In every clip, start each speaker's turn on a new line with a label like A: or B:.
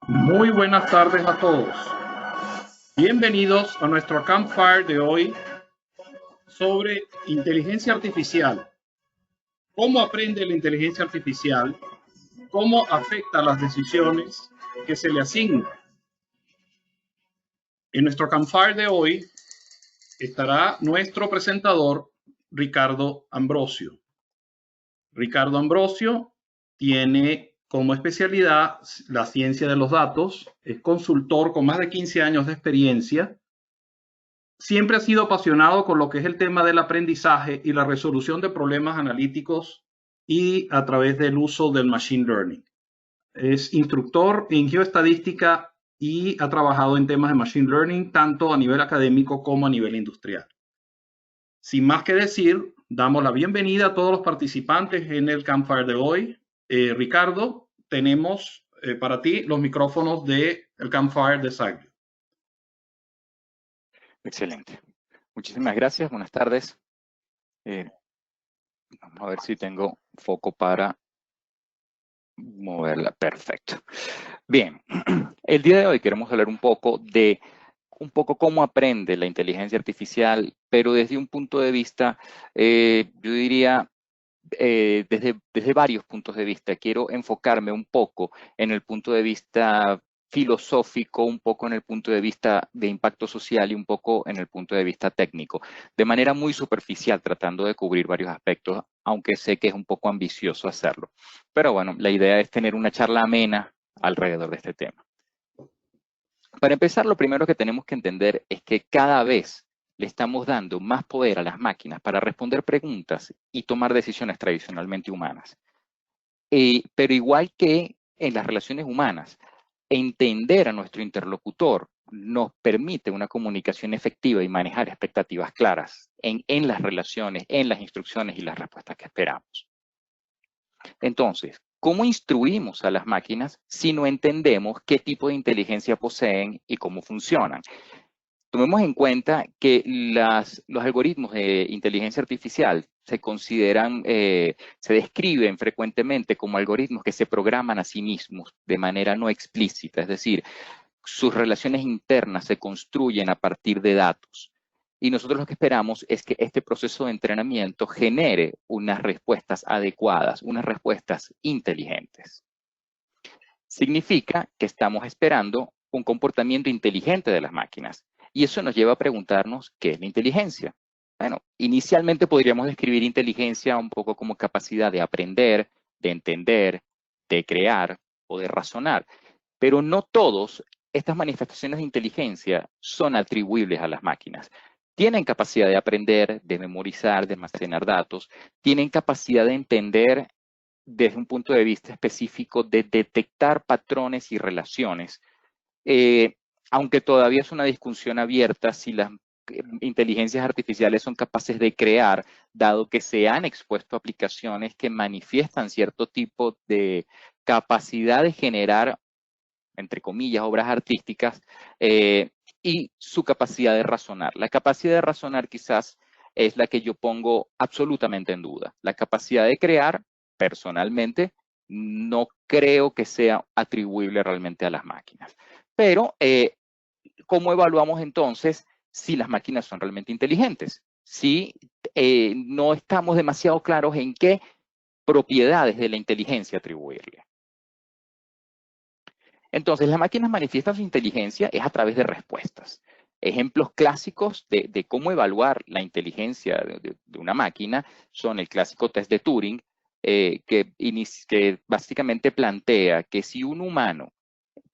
A: Muy buenas tardes a todos. Bienvenidos a nuestro Campfire de hoy sobre inteligencia artificial. ¿Cómo aprende la inteligencia artificial? ¿Cómo afecta las decisiones que se le asignan? En nuestro Campfire de hoy estará nuestro presentador, Ricardo Ambrosio. Ricardo Ambrosio tiene como especialidad la ciencia de los datos, es consultor con más de 15 años de experiencia. Siempre ha sido apasionado con lo que es el tema del aprendizaje y la resolución de problemas analíticos y a través del uso del machine learning. Es instructor en geoestadística y ha trabajado en temas de machine learning tanto a nivel académico como a nivel industrial. Sin más que decir, damos la bienvenida a todos los participantes en el Campfire de hoy. Ricardo, tenemos para ti los micrófonos del Campfire de Saglio.
B: Excelente. Muchísimas gracias. Buenas tardes. Vamos a ver si tengo foco para moverla. Perfecto. Bien, el día de hoy queremos hablar un poco cómo aprende la inteligencia artificial, pero desde un punto de vista, yo diría, desde varios puntos de vista. Quiero enfocarme un poco en el punto de vista filosófico, un poco en el punto de vista de impacto social y un poco en el punto de vista técnico, de manera muy superficial, tratando de cubrir varios aspectos, aunque sé que es un poco ambicioso hacerlo. Pero bueno, la idea es tener una charla amena alrededor de este tema. Para empezar, lo primero que tenemos que entender es que cada vez le estamos dando más poder a las máquinas para responder preguntas y tomar decisiones tradicionalmente humanas. Pero igual que en las relaciones humanas, entender a nuestro interlocutor nos permite una comunicación efectiva y manejar expectativas claras en las relaciones, en las instrucciones y las respuestas que esperamos. Entonces, ¿cómo instruimos a las máquinas si no entendemos qué tipo de inteligencia poseen y cómo funcionan? Tomemos en cuenta que los algoritmos de inteligencia artificial se consideran, se describen frecuentemente como algoritmos que se programan a sí mismos de manera no explícita, es decir, sus relaciones internas se construyen a partir de datos. Y nosotros lo que esperamos es que este proceso de entrenamiento genere unas respuestas adecuadas, unas respuestas inteligentes. Significa que estamos esperando un comportamiento inteligente de las máquinas. Y eso nos lleva a preguntarnos qué es la inteligencia. Bueno, inicialmente podríamos describir inteligencia un poco como capacidad de aprender, de entender, de crear o de razonar. Pero no todas estas manifestaciones de inteligencia son atribuibles a las máquinas. Tienen capacidad de aprender, de memorizar, de almacenar datos, tienen capacidad de entender desde un punto de vista específico de detectar patrones y relaciones, aunque todavía es una discusión abierta si las inteligencias artificiales son capaces de crear, dado que se han expuesto aplicaciones que manifiestan cierto tipo de capacidad de generar, entre comillas, obras artísticas, y su capacidad de razonar. La capacidad de razonar quizás es la que yo pongo absolutamente en duda. La capacidad de crear, personalmente, no creo que sea atribuible realmente a las máquinas. Pero, ¿cómo evaluamos entonces si las máquinas son realmente inteligentes? Si no estamos demasiado claros en qué propiedades de la inteligencia atribuirle. Entonces, las máquinas manifiestan su inteligencia es a través de respuestas. Ejemplos clásicos de cómo evaluar la inteligencia de una máquina son el clásico test de Turing, que básicamente plantea que si un humano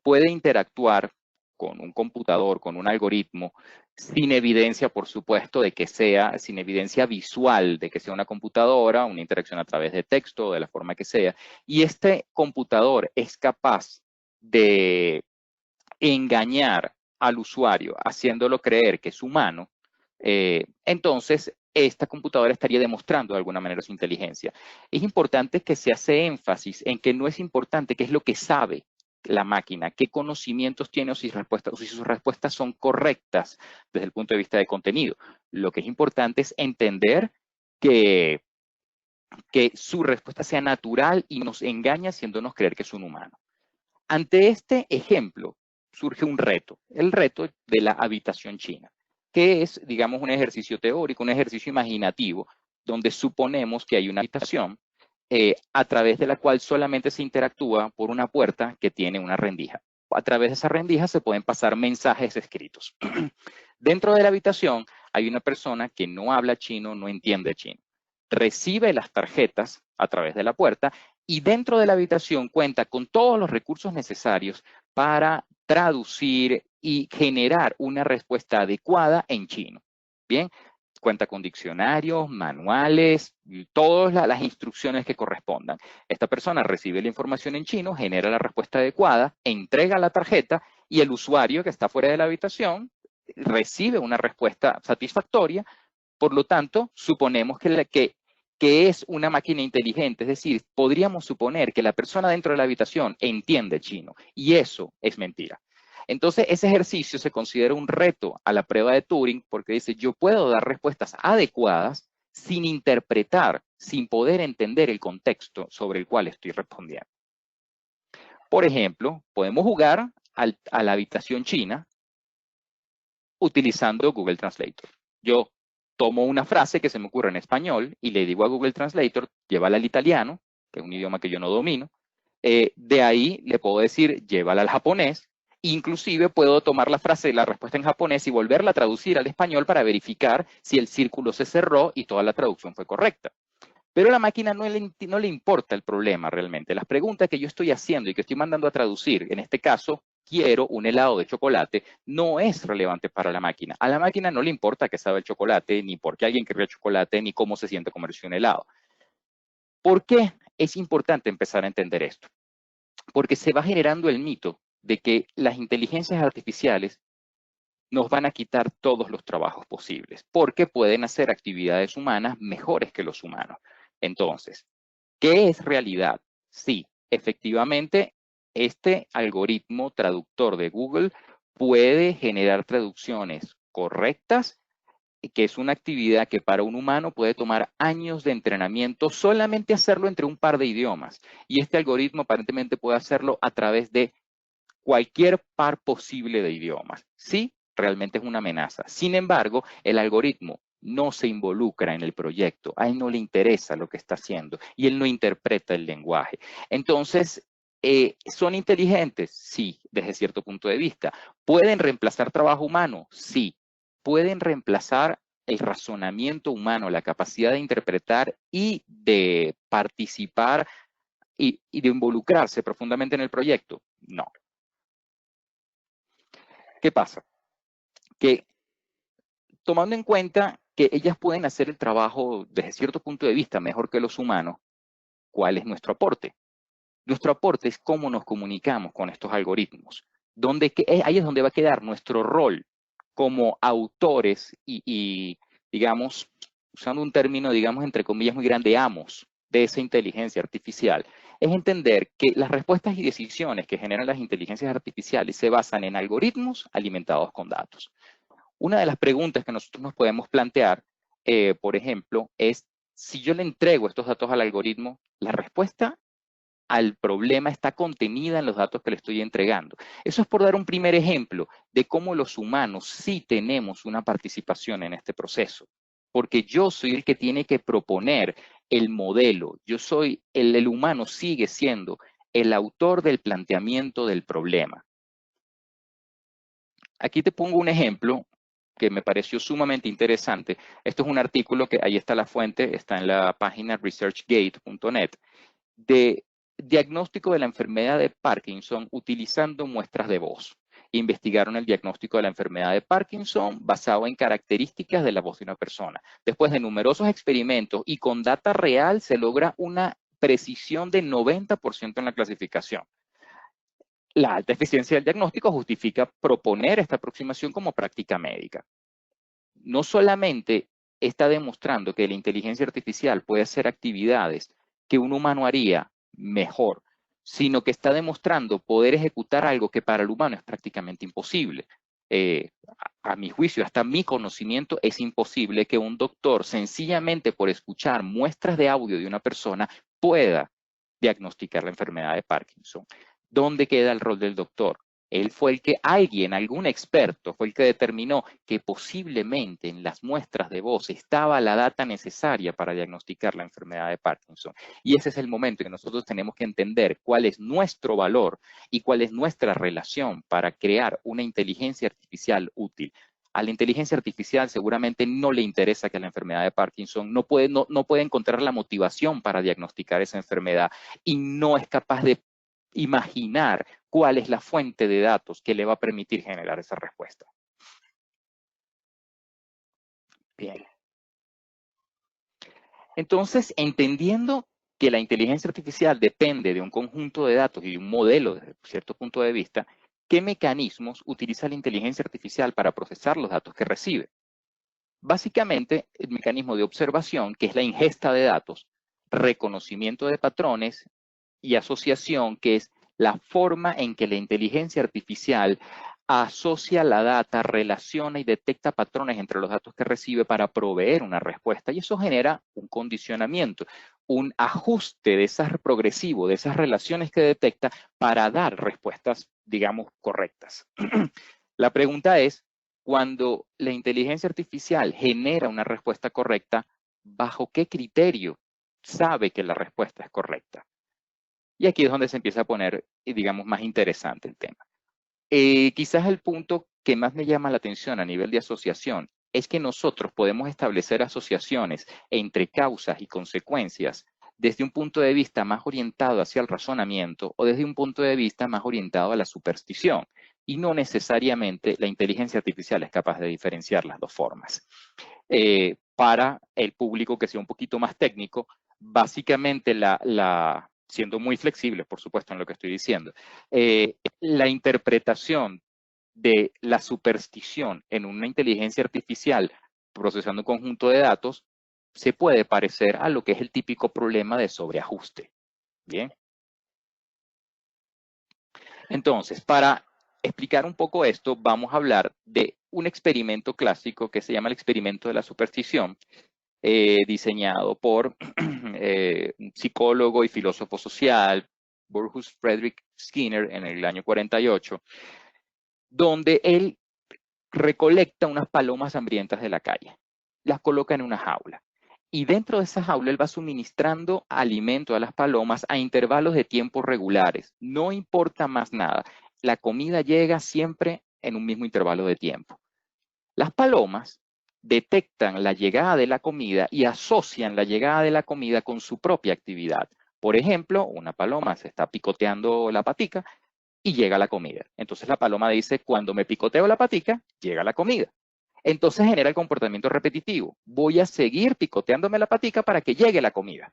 B: puede interactuar con un computador, con un algoritmo, sin evidencia, por supuesto, de que sea, sin evidencia visual de que sea una computadora, una interacción a través de texto o de la forma que sea, y este computador es capaz de engañar al usuario haciéndolo creer que es humano, entonces esta computadora estaría demostrando de alguna manera su inteligencia. Es importante que se hace énfasis en que no es importante qué es lo que sabe la máquina, qué conocimientos tiene o si sus respuestas son correctas desde el punto de vista de contenido. Lo que es importante es entender que su respuesta sea natural y nos engaña haciéndonos creer que es un humano. Ante este ejemplo surge un reto, el reto de la habitación china, que es, digamos, un ejercicio teórico, un ejercicio imaginativo, donde suponemos que hay una habitación a través de la cual solamente se interactúa por una puerta que tiene una rendija. A través de esa rendija se pueden pasar mensajes escritos. Dentro de la habitación hay una persona que no habla chino, no entiende chino. Recibe las tarjetas a través de la puerta y dentro de la habitación cuenta con todos los recursos necesarios para traducir y generar una respuesta adecuada en chino. Bien, cuenta con diccionarios, manuales, todas las instrucciones que correspondan. Esta persona recibe la información en chino, genera la respuesta adecuada, entrega la tarjeta y el usuario que está fuera de la habitación recibe una respuesta satisfactoria. Por lo tanto, suponemos que es una máquina inteligente, es decir, podríamos suponer que la persona dentro de la habitación entiende chino, y eso es mentira. Entonces, ese ejercicio se considera un reto a la prueba de Turing, porque dice, yo puedo dar respuestas adecuadas sin interpretar, sin poder entender el contexto sobre el cual estoy respondiendo. Por ejemplo, podemos jugar a la habitación china utilizando Google Translator. Yo tomo una frase que se me ocurre en español y le digo a Google Translator, llévala al italiano, que es un idioma que yo no domino. De ahí le puedo decir, llévala al japonés. Inclusive puedo tomar la frase, la respuesta en japonés y volverla a traducir al español para verificar si el círculo se cerró y toda la traducción fue correcta. Pero a la máquina no le importa el problema realmente. Las preguntas que yo estoy haciendo y que estoy mandando a traducir, en este caso, quiero un helado de chocolate, no es relevante para la máquina. A la máquina no le importa qué sabe el chocolate, ni por qué alguien querría chocolate, ni cómo se siente comerse un helado. ¿Por qué es importante empezar a entender esto? Porque se va generando el mito de que las inteligencias artificiales nos van a quitar todos los trabajos posibles, porque pueden hacer actividades humanas mejores que los humanos. Entonces, ¿qué es realidad? Sí, efectivamente, este algoritmo traductor de Google puede generar traducciones correctas, que es una actividad que para un humano puede tomar años de entrenamiento, solamente hacerlo entre un par de idiomas. Y este algoritmo aparentemente puede hacerlo a través de cualquier par posible de idiomas. Sí, realmente es una amenaza. Sin embargo, el algoritmo no se involucra en el proyecto, a él no le interesa lo que está haciendo y él no interpreta el lenguaje. Entonces, ¿son inteligentes? Sí, desde cierto punto de vista. ¿Pueden reemplazar trabajo humano? Sí. ¿Pueden reemplazar el razonamiento humano, la capacidad de interpretar y de participar y de involucrarse profundamente en el proyecto? No. ¿Qué pasa? Que tomando en cuenta que ellas pueden hacer el trabajo desde cierto punto de vista mejor que los humanos, ¿cuál es nuestro aporte? Nuestro aporte es cómo nos comunicamos con estos algoritmos. Ahí es donde va a quedar nuestro rol como autores y, digamos, usando un término, digamos, entre comillas muy grande, amos de esa inteligencia artificial, es entender que las respuestas y decisiones que generan las inteligencias artificiales se basan en algoritmos alimentados con datos. Una de las preguntas que nosotros nos podemos plantear, por ejemplo, es si yo le entrego estos datos al algoritmo, la respuesta al problema está contenida en los datos que le estoy entregando. Eso es por dar un primer ejemplo de cómo los humanos sí tenemos una participación en este proceso, porque yo soy el que tiene que proponer el modelo. El humano sigue siendo el autor del planteamiento del problema. Aquí te pongo un ejemplo que me pareció sumamente interesante. Esto es un artículo que ahí está la fuente, está en la página researchgate.net, de diagnóstico de la enfermedad de Parkinson utilizando muestras de voz. Investigaron el diagnóstico de la enfermedad de Parkinson basado en características de la voz de una persona. Después de numerosos experimentos y con data real se logra una precisión de 90% en la clasificación. La alta eficiencia del diagnóstico justifica proponer esta aproximación como práctica médica. No solamente está demostrando que la inteligencia artificial puede hacer actividades que un humano haría mejor, sino que está demostrando poder ejecutar algo que para el humano es prácticamente imposible. A mi juicio, hasta mi conocimiento, es imposible que un doctor, sencillamente por escuchar muestras de audio de una persona, pueda diagnosticar la enfermedad de Parkinson. ¿Dónde queda el rol del doctor? Él fue el que algún experto, fue el que determinó que posiblemente en las muestras de voz estaba la data necesaria para diagnosticar la enfermedad de Parkinson. Y ese es el momento en que nosotros tenemos que entender cuál es nuestro valor y cuál es nuestra relación para crear una inteligencia artificial útil. A la inteligencia artificial seguramente no le interesa que la enfermedad de Parkinson no puede encontrar la motivación para diagnosticar esa enfermedad y no es capaz de imaginar cuál es la fuente de datos que le va a permitir generar esa respuesta. Bien. Entonces, entendiendo que la inteligencia artificial depende de un conjunto de datos y de un modelo desde cierto punto de vista, ¿qué mecanismos utiliza la inteligencia artificial para procesar los datos que recibe? Básicamente, el mecanismo de observación, que es la ingesta de datos, reconocimiento de patrones y asociación, que es la forma en que la inteligencia artificial asocia la data, relaciona y detecta patrones entre los datos que recibe para proveer una respuesta. Y eso genera un condicionamiento, un ajuste de esas progresivo, de esas relaciones que detecta para dar respuestas, digamos, correctas. La pregunta es, cuando la inteligencia artificial genera una respuesta correcta, ¿bajo qué criterio sabe que la respuesta es correcta? Y aquí es donde se empieza a poner, digamos, más interesante el tema. Quizás el punto que más me llama la atención a nivel de asociación es que nosotros podemos establecer asociaciones entre causas y consecuencias desde un punto de vista más orientado hacia el razonamiento o desde un punto de vista más orientado a la superstición. Y no necesariamente la inteligencia artificial es capaz de diferenciar las dos formas. Para el público que sea un poquito más técnico, básicamente siendo muy flexibles, por supuesto, en lo que estoy diciendo, la interpretación de la superstición en una inteligencia artificial procesando un conjunto de datos se puede parecer a lo que es el típico problema de sobreajuste. Bien. Entonces, para explicar un poco esto, vamos a hablar de un experimento clásico que se llama el experimento de la superstición, diseñado por un psicólogo y filósofo social, Burrhus Frederick Skinner, en el año 48, donde él recolecta unas palomas hambrientas de la calle, las coloca en una jaula. Y dentro de esa jaula él va suministrando alimento a las palomas a intervalos de tiempo regulares. No importa más nada. La comida llega siempre en un mismo intervalo de tiempo. Las palomas detectan la llegada de la comida y asocian la llegada de la comida con su propia actividad. Por ejemplo, una paloma se está picoteando la patica y llega la comida. Entonces la paloma dice, cuando me picoteo la patica, llega la comida. Entonces genera el comportamiento repetitivo. Voy a seguir picoteándome la patica para que llegue la comida.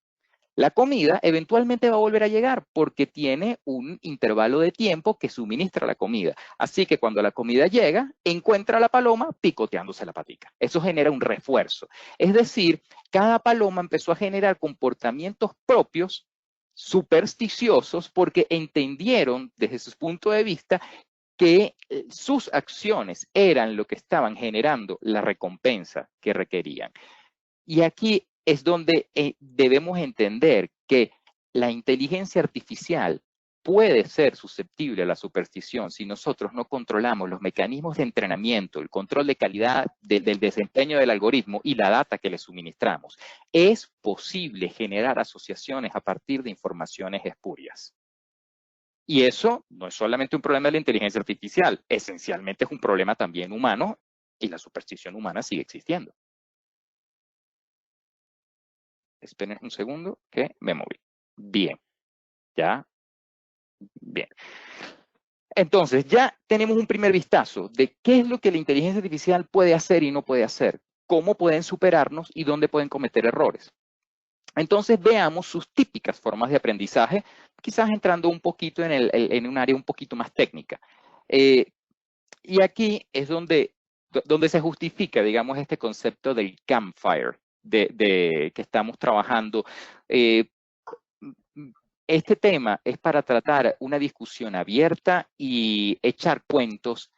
B: La comida eventualmente va a volver a llegar porque tiene un intervalo de tiempo que suministra la comida. Así que cuando la comida llega, encuentra a la paloma picoteándose la patica. Eso genera un refuerzo. Es decir, cada paloma empezó a generar comportamientos propios supersticiosos porque entendieron desde su punto de vista que sus acciones eran lo que estaban generando la recompensa que requerían. Y aquí es donde debemos entender que la inteligencia artificial puede ser susceptible a la superstición si nosotros no controlamos los mecanismos de entrenamiento, el control de calidad del desempeño del algoritmo y la data que le suministramos. Es posible generar asociaciones a partir de informaciones espurias. Y eso no es solamente un problema de la inteligencia artificial, esencialmente es un problema también humano y la superstición humana sigue existiendo. Esperen un segundo que me moví. Bien, ya, bien. Entonces, ya tenemos un primer vistazo de qué es lo que la inteligencia artificial puede hacer y no puede hacer, cómo pueden superarnos y dónde pueden cometer errores. Entonces, veamos sus típicas formas de aprendizaje, quizás entrando un poquito en un área un poquito más técnica. Y aquí es donde se justifica, digamos, este concepto del campfire que estamos trabajando. Este tema es para tratar una discusión abierta y echar cuentos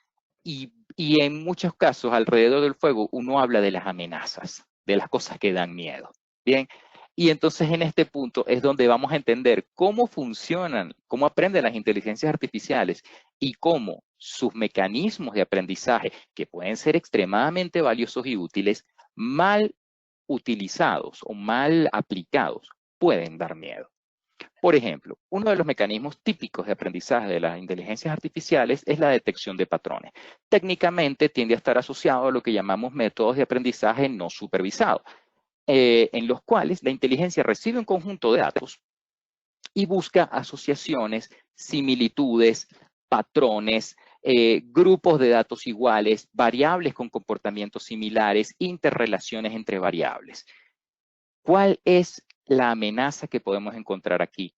B: y en muchos casos alrededor del fuego uno habla de las amenazas, de las cosas que dan miedo. Bien, Y entonces en este punto es donde vamos a entender cómo funcionan, cómo aprenden las inteligencias artificiales y cómo sus mecanismos de aprendizaje, que pueden ser extremadamente valiosos y útiles, mal utilizados o mal aplicados, pueden dar miedo. Por ejemplo, uno de los mecanismos típicos de aprendizaje de las inteligencias artificiales es la detección de patrones. Técnicamente tiende a estar asociado a lo que llamamos métodos de aprendizaje no supervisado, en los cuales la inteligencia recibe un conjunto de datos y busca asociaciones, similitudes, patrones, grupos de datos iguales, variables con comportamientos similares, interrelaciones entre variables. ¿Cuál es la amenaza que podemos encontrar aquí?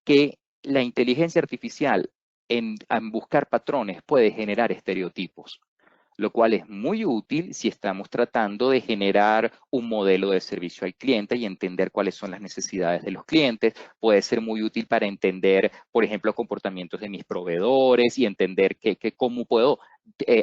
B: Que la inteligencia artificial en buscar patrones puede generar estereotipos, lo cual es muy útil si estamos tratando de generar un modelo de servicio al cliente y entender cuáles son las necesidades de los clientes. Puede ser muy útil para entender, por ejemplo, comportamientos de mis proveedores y entender cómo puedo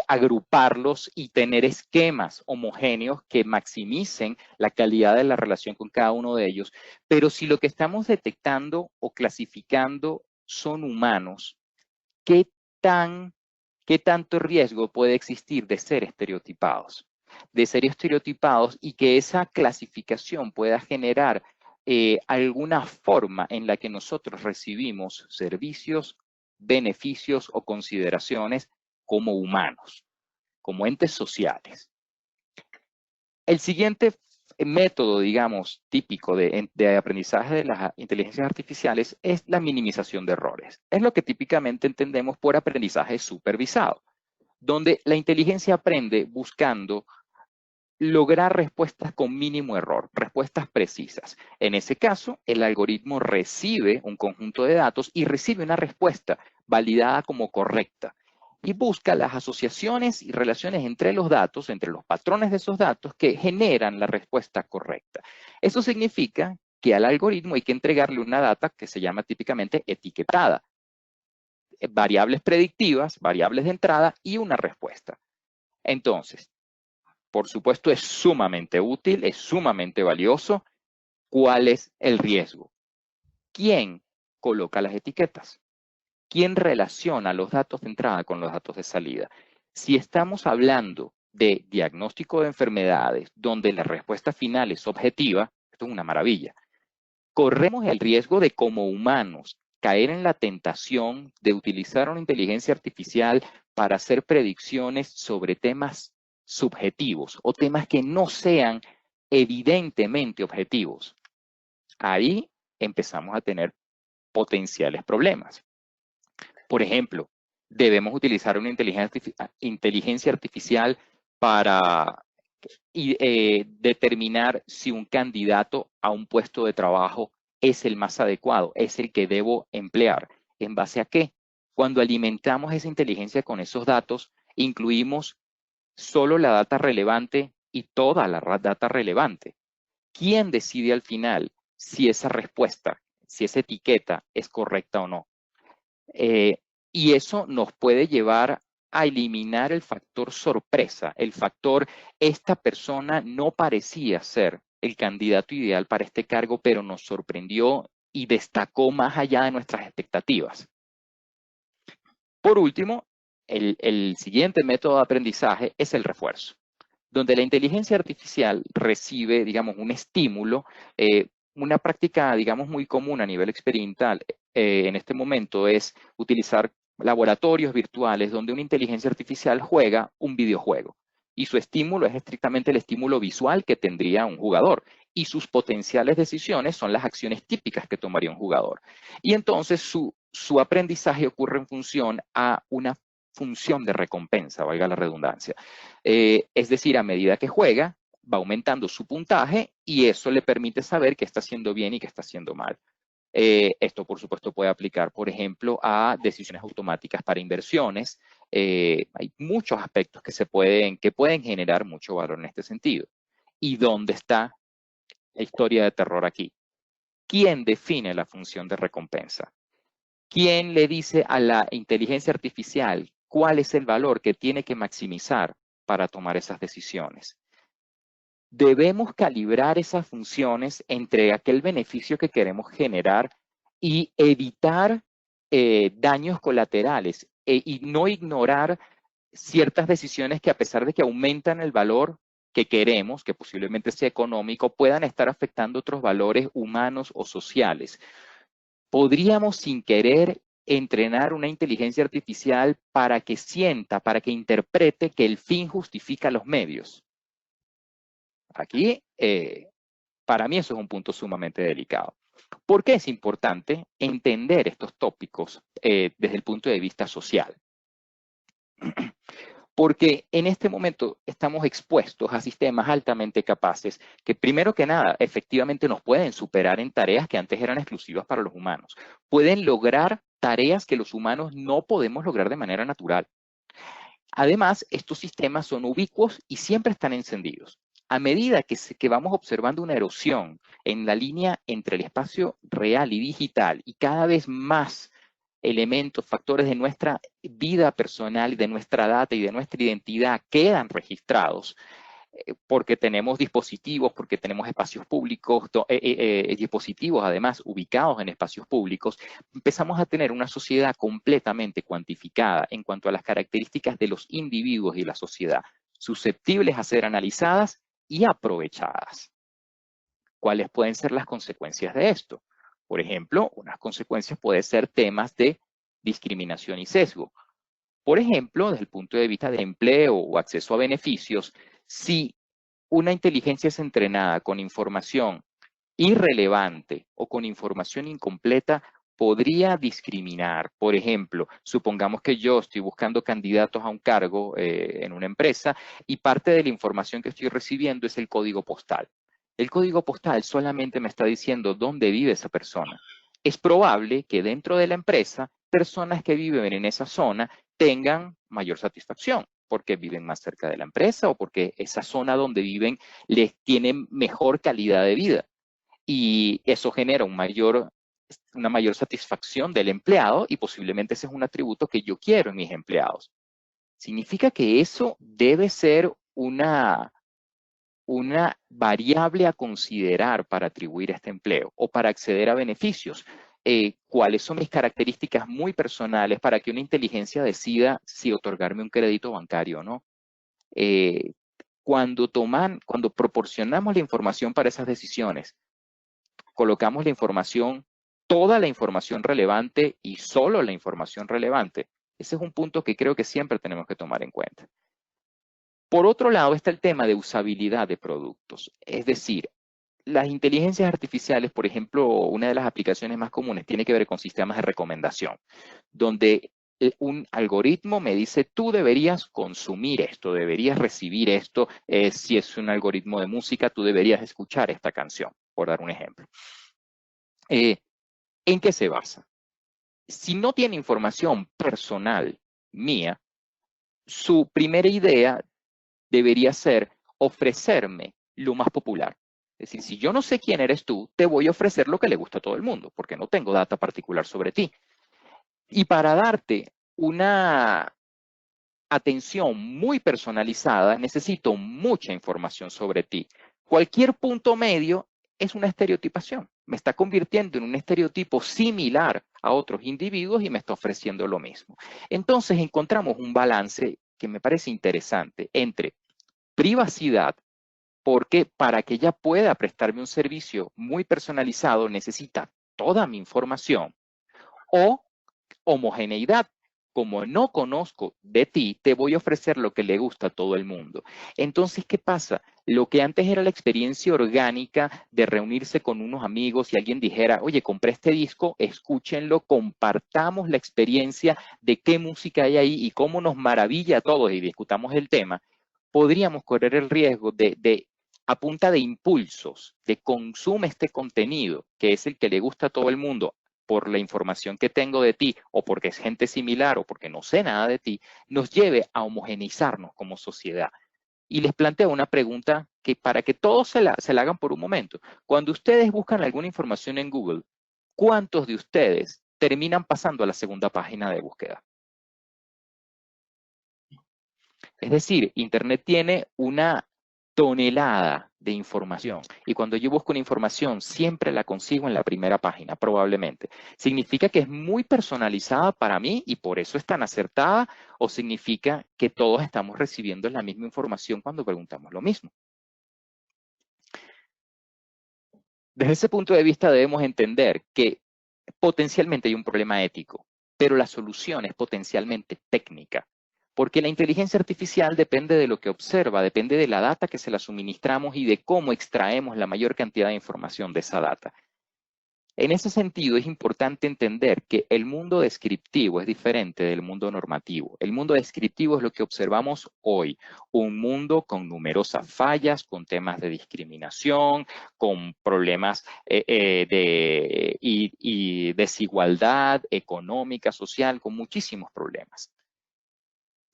B: agruparlos y tener esquemas homogéneos que maximicen la calidad de la relación con cada uno de ellos. Pero si lo que estamos detectando o clasificando son humanos, ¿qué tanto riesgo puede existir de ser estereotipados? De ser estereotipados y que esa clasificación pueda generar alguna forma en la que nosotros recibimos servicios, beneficios o consideraciones como humanos, como entes sociales. El siguiente método, digamos, típico de aprendizaje de las inteligencias artificiales es la minimización de errores. Es lo que típicamente entendemos por aprendizaje supervisado, donde la inteligencia aprende buscando lograr respuestas con mínimo error, respuestas precisas. En ese caso, el algoritmo recibe un conjunto de datos y recibe una respuesta validada como correcta y busca las asociaciones y relaciones entre los datos, entre los patrones de esos datos que generan la respuesta correcta. Eso significa que al algoritmo hay que entregarle una data que se llama típicamente etiquetada, variables predictivas, variables de entrada y una respuesta. Entonces, por supuesto, es sumamente útil, es sumamente valioso. ¿Cuál es el riesgo? ¿Quién coloca las etiquetas? ¿Quién relaciona los datos de entrada con los datos de salida? Si estamos hablando de diagnóstico de enfermedades donde la respuesta final es objetiva, esto es una maravilla. Corremos el riesgo de, como humanos, caer en la tentación de utilizar una inteligencia artificial para hacer predicciones sobre temas subjetivos o temas que no sean evidentemente objetivos. Ahí empezamos a tener potenciales problemas. Por ejemplo, debemos utilizar una inteligencia artificial para determinar si un candidato a un puesto de trabajo es el más adecuado, es el que debo emplear. ¿En base a qué? Cuando alimentamos esa inteligencia con esos datos, incluimos solo la data relevante y toda la data relevante. ¿Quién decide al final si esa respuesta, si esa etiqueta es correcta o no? Y eso nos puede llevar a eliminar el factor sorpresa, el factor esta persona no parecía ser el candidato ideal para este cargo, pero nos sorprendió y destacó más allá de nuestras expectativas. Por último, el siguiente método de aprendizaje es el refuerzo, donde la inteligencia artificial recibe, digamos, un estímulo, una práctica, digamos, muy común a nivel experimental en este momento es utilizar laboratorios virtuales donde una inteligencia artificial juega un videojuego y su estímulo es estrictamente el estímulo visual que tendría un jugador y sus potenciales decisiones son las acciones típicas que tomaría un jugador. Y entonces su aprendizaje ocurre en función a una función de recompensa, valga la redundancia. Es decir, a medida que juega, va aumentando su puntaje y eso le permite saber qué está haciendo bien y qué está haciendo mal. Esto, por supuesto, puede aplicar, por ejemplo, a decisiones automáticas para inversiones. Hay muchos aspectos que pueden generar mucho valor en este sentido. ¿Y dónde está la historia de terror aquí? ¿Quién define la función de recompensa? ¿Quién le dice a la inteligencia artificial cuál es el valor que tiene que maximizar para tomar esas decisiones? debemos calibrar esas funciones entre aquel beneficio que queremos generar y evitar daños colaterales y no ignorar ciertas decisiones que, a pesar de que aumentan el valor que queremos, que posiblemente sea económico, puedan estar afectando otros valores humanos o sociales. Podríamos, sin querer, entrenar una inteligencia artificial para que sienta, para que interprete que el fin justifica los medios. Aquí, para mí eso es un punto sumamente delicado. ¿Por qué es importante entender estos tópicos desde el punto de vista social? Porque en este momento estamos expuestos a sistemas altamente capaces que, primero que nada, efectivamente nos pueden superar en tareas que antes eran exclusivas para los humanos. Pueden lograr tareas que los humanos no podemos lograr de manera natural. Además, estos sistemas son ubicuos y siempre están encendidos. A medida que vamos observando una erosión en la línea entre el espacio real y digital y cada vez más elementos, factores de nuestra vida personal y de nuestra data y de nuestra identidad quedan registrados porque tenemos dispositivos, porque tenemos espacios públicos, dispositivos además ubicados en espacios públicos, empezamos a tener una sociedad completamente cuantificada en cuanto a las características de los individuos y la sociedad, susceptibles a ser analizadas y aprovechadas. ¿Cuáles pueden ser las consecuencias de esto? Por ejemplo, unas consecuencias pueden ser temas de discriminación y sesgo. Por ejemplo, desde el punto de vista de empleo o acceso a beneficios, si una inteligencia es entrenada con información irrelevante o con información incompleta, podría discriminar. Por ejemplo, supongamos que yo estoy buscando candidatos a un cargo en una empresa y parte de la información que estoy recibiendo es el código postal. El código postal solamente me está diciendo dónde vive esa persona. Es probable que dentro de la empresa, personas que viven en esa zona tengan mayor satisfacción porque viven más cerca de la empresa o porque esa zona donde viven les tiene mejor calidad de vida. Y eso genera una mayor satisfacción del empleado y posiblemente ese es un atributo que yo quiero en mis empleados. Significa que eso debe ser una variable a considerar para atribuir este empleo o para acceder a beneficios. ¿Cuáles son mis características muy personales para que una inteligencia decida si otorgarme un crédito bancario o no? Cuando proporcionamos la información para esas decisiones, colocamos la información, toda la información relevante y solo la información relevante. Ese es un punto que creo que siempre tenemos que tomar en cuenta. Por otro lado está el tema de usabilidad de productos. Es decir, las inteligencias artificiales, por ejemplo, una de las aplicaciones más comunes tiene que ver con sistemas de recomendación, donde un algoritmo me dice, tú deberías consumir esto, deberías recibir esto. Si es un algoritmo de música, tú deberías escuchar esta canción, por dar un ejemplo. ¿En qué se basa? Si no tiene información personal mía, su primera idea debería ser ofrecerme lo más popular. Es decir, si yo no sé quién eres tú, te voy a ofrecer lo que le gusta a todo el mundo, porque no tengo data particular sobre ti. Y para darte una atención muy personalizada, necesito mucha información sobre ti. Cualquier punto medio es una estereotipación. Me está convirtiendo en un estereotipo similar a otros individuos y me está ofreciendo lo mismo. Entonces encontramos un balance que me parece interesante entre privacidad, porque para que ella pueda prestarme un servicio muy personalizado necesita toda mi información, o homogeneidad. Como no conozco de ti, te voy a ofrecer lo que le gusta a todo el mundo. Entonces, ¿qué pasa? Lo que antes era la experiencia orgánica de reunirse con unos amigos y alguien dijera, oye, compré este disco, escúchenlo, compartamos la experiencia de qué música hay ahí y cómo nos maravilla a todos y discutamos el tema, podríamos correr el riesgo a punta de impulsos, de consume este contenido, que es el que le gusta a todo el mundo, por la información que tengo de ti, o porque es gente similar, o porque no sé nada de ti, nos lleve a homogeneizarnos como sociedad. Y les planteo una pregunta que para que todos se la hagan por un momento. Cuando ustedes buscan alguna información en Google, ¿cuántos de ustedes terminan pasando a la segunda página de búsqueda? Es decir, Internet tiene una tonelada de información. Y cuando yo busco una información, siempre la consigo en la primera página, probablemente. ¿Significa que es muy personalizada para mí y por eso es tan acertada? ¿O significa que todos estamos recibiendo la misma información cuando preguntamos lo mismo? Desde ese punto de vista debemos entender que potencialmente hay un problema ético, pero la solución es potencialmente técnica. Porque la inteligencia artificial depende de lo que observa, depende de la data que se la suministramos y de cómo extraemos la mayor cantidad de información de esa data. En ese sentido, es importante entender que el mundo descriptivo es diferente del mundo normativo. El mundo descriptivo es lo que observamos hoy, un mundo con numerosas fallas, con temas de discriminación, con problemas y desigualdad económica, social, con muchísimos problemas.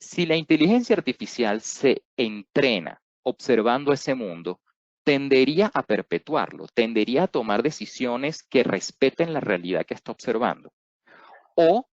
B: Si la inteligencia artificial se entrena observando ese mundo, tendería a perpetuarlo, tendería a tomar decisiones que respeten la realidad que está observando. O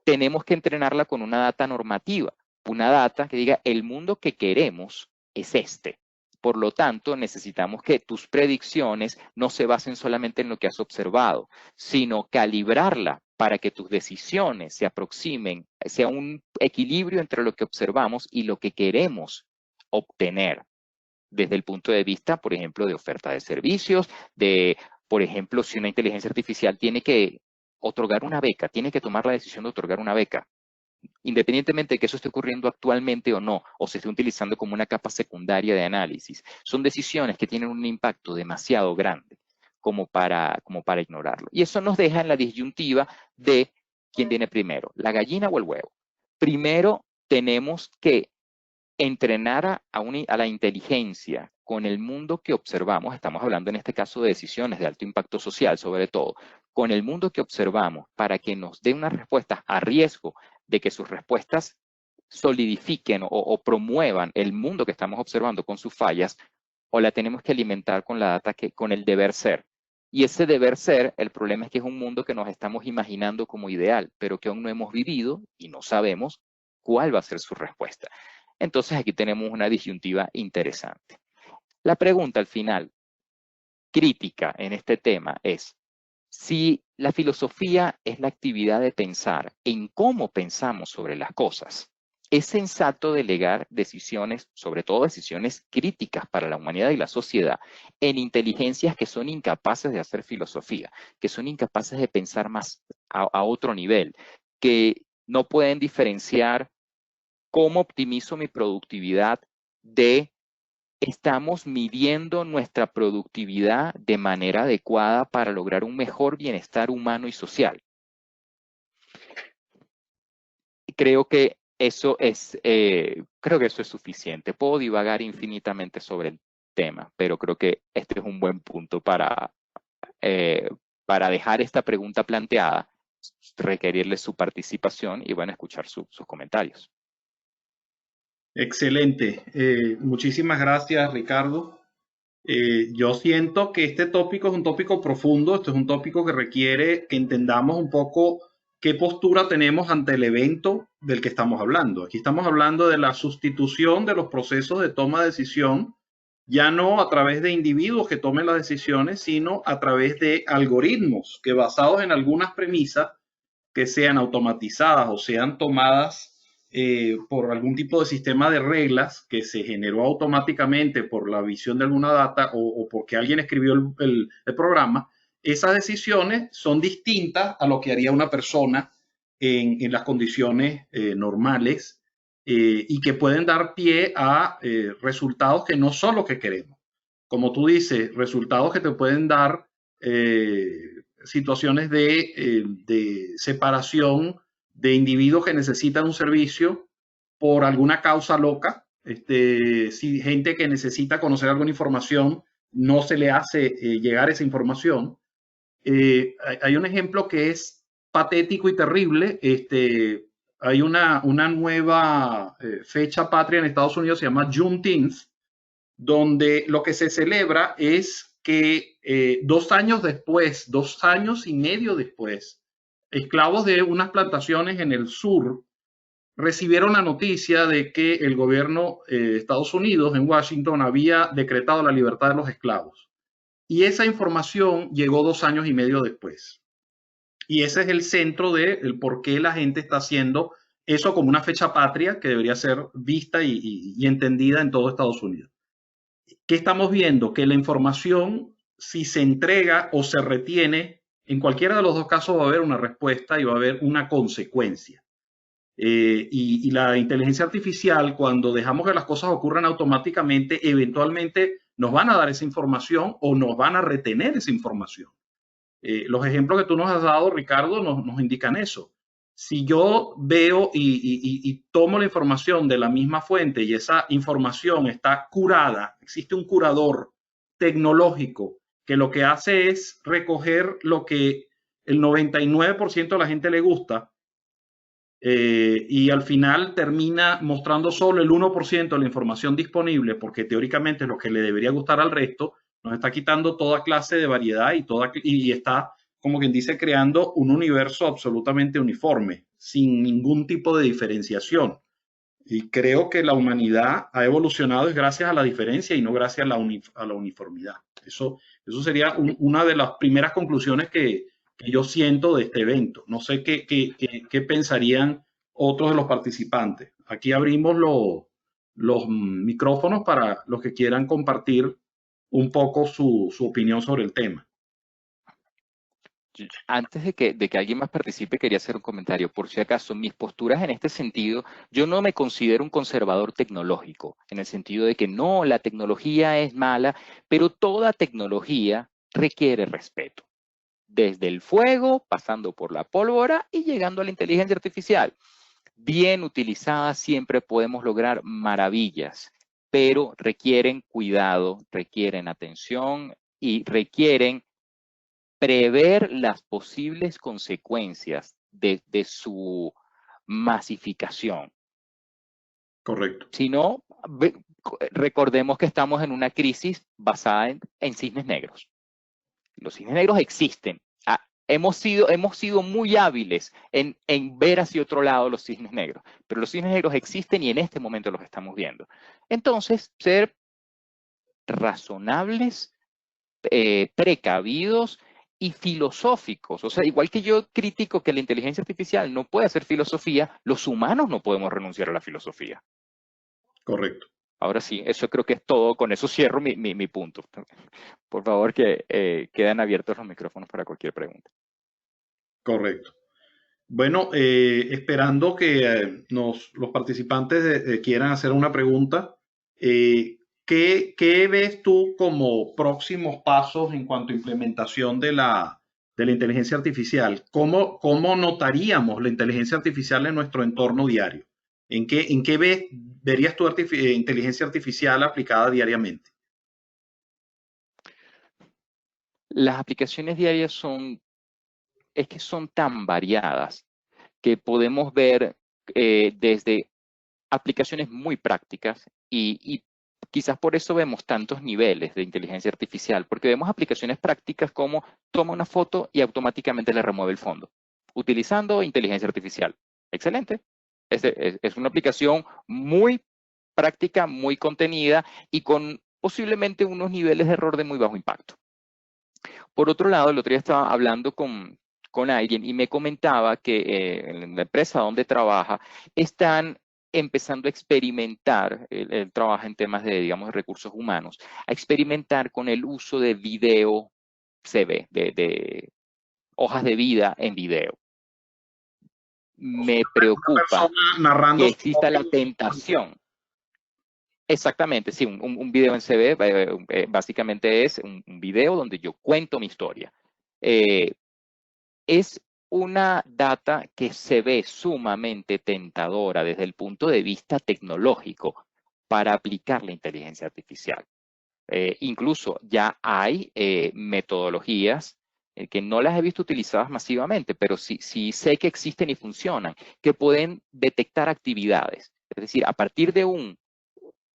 B: tenemos que entrenarla con una data normativa, una data que diga el mundo que queremos es este. Por lo tanto, necesitamos que tus predicciones no se basen solamente en lo que has observado, sino calibrarla para que tus decisiones se aproximen, sea un equilibrio entre lo que observamos y lo que queremos obtener desde el punto de vista, por ejemplo, de oferta de servicios, por ejemplo, si una inteligencia artificial tiene que otorgar una beca, tiene que tomar la decisión de otorgar una beca, independientemente de que eso esté ocurriendo actualmente o no, o se esté utilizando como una capa secundaria de análisis, son decisiones que tienen un impacto demasiado grande como para ignorarlo. Y eso nos deja en la disyuntiva de quién viene primero, la gallina o el huevo. Primero tenemos que entrenar a la inteligencia con el mundo que observamos, estamos hablando en este caso de decisiones de alto impacto social sobre todo, con el mundo que observamos para que nos dé unas respuestas a riesgo de que sus respuestas solidifiquen o promuevan el mundo que estamos observando con sus fallas, o la tenemos que alimentar con la data con el deber ser. Y ese deber ser, el problema es que es un mundo que nos estamos imaginando como ideal, pero que aún no hemos vivido y no sabemos cuál va a ser su respuesta. Entonces aquí tenemos una disyuntiva interesante. La pregunta al final, crítica en este tema, es si la filosofía es la actividad de pensar en cómo pensamos sobre las cosas, ¿es sensato delegar decisiones, sobre todo decisiones críticas para la humanidad y la sociedad, en inteligencias que son incapaces de hacer filosofía, que son incapaces de pensar más a otro nivel, que no pueden diferenciar cómo optimizo mi productividad de estamos midiendo nuestra productividad de manera adecuada para lograr un mejor bienestar humano y social? Creo que eso es suficiente. Puedo divagar infinitamente sobre el tema, pero creo que este es un buen punto para dejar esta pregunta planteada, requerirle su participación y, bueno, escuchar sus comentarios.
A: Excelente. Muchísimas gracias, Ricardo. Yo siento que este tópico es un tópico profundo, esto es un tópico que requiere que entendamos un poco qué postura tenemos ante el evento del que estamos hablando. Aquí estamos hablando de la sustitución de los procesos de toma de decisión, ya no a través de individuos que tomen las decisiones, sino a través de algoritmos que, basados en algunas premisas, que sean automatizadas o sean tomadas por algún tipo de sistema de reglas que se generó automáticamente por la visión de alguna data o porque alguien escribió el programa, esas decisiones son distintas a lo que haría una persona en las condiciones normales y que pueden dar pie a resultados que no son los que queremos. Como tú dices, resultados que te pueden dar situaciones de separación de individuos que necesitan un servicio por alguna causa loca. Si gente que necesita conocer alguna información no se le hace llegar esa información. Hay un ejemplo que es patético y terrible. Hay una nueva fecha patria en Estados Unidos, se llama Juneteenth, donde lo que se celebra es que 2 años después, 2 años y medio después, esclavos de unas plantaciones en el sur recibieron la noticia de que el gobierno de Estados Unidos en Washington había decretado la libertad de los esclavos. Y esa información llegó 2 años y medio después. Y ese es el centro del por qué la gente está haciendo eso como una fecha patria que debería ser vista y entendida en todo Estados Unidos. ¿Qué estamos viendo? Que la información, si se entrega o se retiene, en cualquiera de los dos casos va a haber una respuesta y va a haber una consecuencia. Y la inteligencia artificial, cuando dejamos que las cosas ocurran automáticamente, eventualmente nos van a dar esa información o nos van a retener esa información. Los ejemplos que tú nos has dado, Ricardo, nos indican eso. Si yo veo y tomo la información de la misma fuente y esa información está curada, existe un curador tecnológico que lo que hace es recoger lo que el 99% de la gente le gusta, y al final termina mostrando solo el 1% de la información disponible, porque teóricamente es lo que le debería gustar al resto, nos está quitando toda clase de variedad y está, como quien dice, creando un universo absolutamente uniforme, sin ningún tipo de diferenciación. Y creo que la humanidad ha evolucionado es gracias a la diferencia y no gracias a la uniformidad. Eso sería una de las primeras conclusiones que yo siento de este evento. No sé qué pensarían otros de los participantes. Aquí abrimos los micrófonos para los que quieran compartir un poco su opinión sobre el tema.
B: Antes de que alguien más participe, quería hacer un comentario. Por si acaso, mis posturas en este sentido, yo no me considero un conservador tecnológico, en el sentido de que no, la tecnología es mala, pero toda tecnología requiere respeto. Desde el fuego, pasando por la pólvora y llegando a la inteligencia artificial. Bien utilizada siempre podemos lograr maravillas, pero requieren cuidado, requieren atención y requieren prever las posibles consecuencias de su masificación.
A: Correcto.
B: Si no, recordemos que estamos en una crisis basada en cisnes negros. Los cisnes negros existen. Hemos sido muy hábiles en ver hacia otro lado los cisnes negros, pero los cisnes negros existen y en este momento los estamos viendo. Entonces, ser razonables, precavidos y filosóficos. O sea, igual que yo critico que la inteligencia artificial no puede hacer filosofía, los humanos no podemos renunciar a la filosofía.
A: Correcto.
B: Ahora sí, eso creo que es todo. Con eso cierro mi punto. Por favor, que quedan abiertos los micrófonos para cualquier pregunta.
A: Correcto. Bueno, esperando que los participantes quieran hacer una pregunta, ¿qué ves tú como próximos pasos en cuanto a implementación de la inteligencia artificial? ¿Cómo notaríamos la inteligencia artificial en nuestro entorno diario? ¿En qué verías tu inteligencia artificial aplicada diariamente?
B: Las aplicaciones diarias son tan variadas que podemos ver desde aplicaciones muy prácticas y quizás por eso vemos tantos niveles de inteligencia artificial, porque vemos aplicaciones prácticas como toma una foto y automáticamente le remueve el fondo, utilizando inteligencia artificial. Excelente. Es una aplicación muy práctica, muy contenida y con posiblemente unos niveles de error de muy bajo impacto. Por otro lado, el otro día estaba hablando con alguien y me comentaba que en la empresa donde trabaja están empezando a experimentar, él trabaja en temas de, digamos, de recursos humanos, a experimentar con el uso de video CV, de hojas de vida en video. Me preocupa que exista la tentación. Exactamente, sí, un video en CV básicamente es un video donde yo cuento mi historia. Es una data que se ve sumamente tentadora desde el punto de vista tecnológico para aplicar la inteligencia artificial. Incluso ya hay metodologías que no las he visto utilizadas masivamente, pero sí sé que existen y funcionan, que pueden detectar actividades. Es decir, a partir de un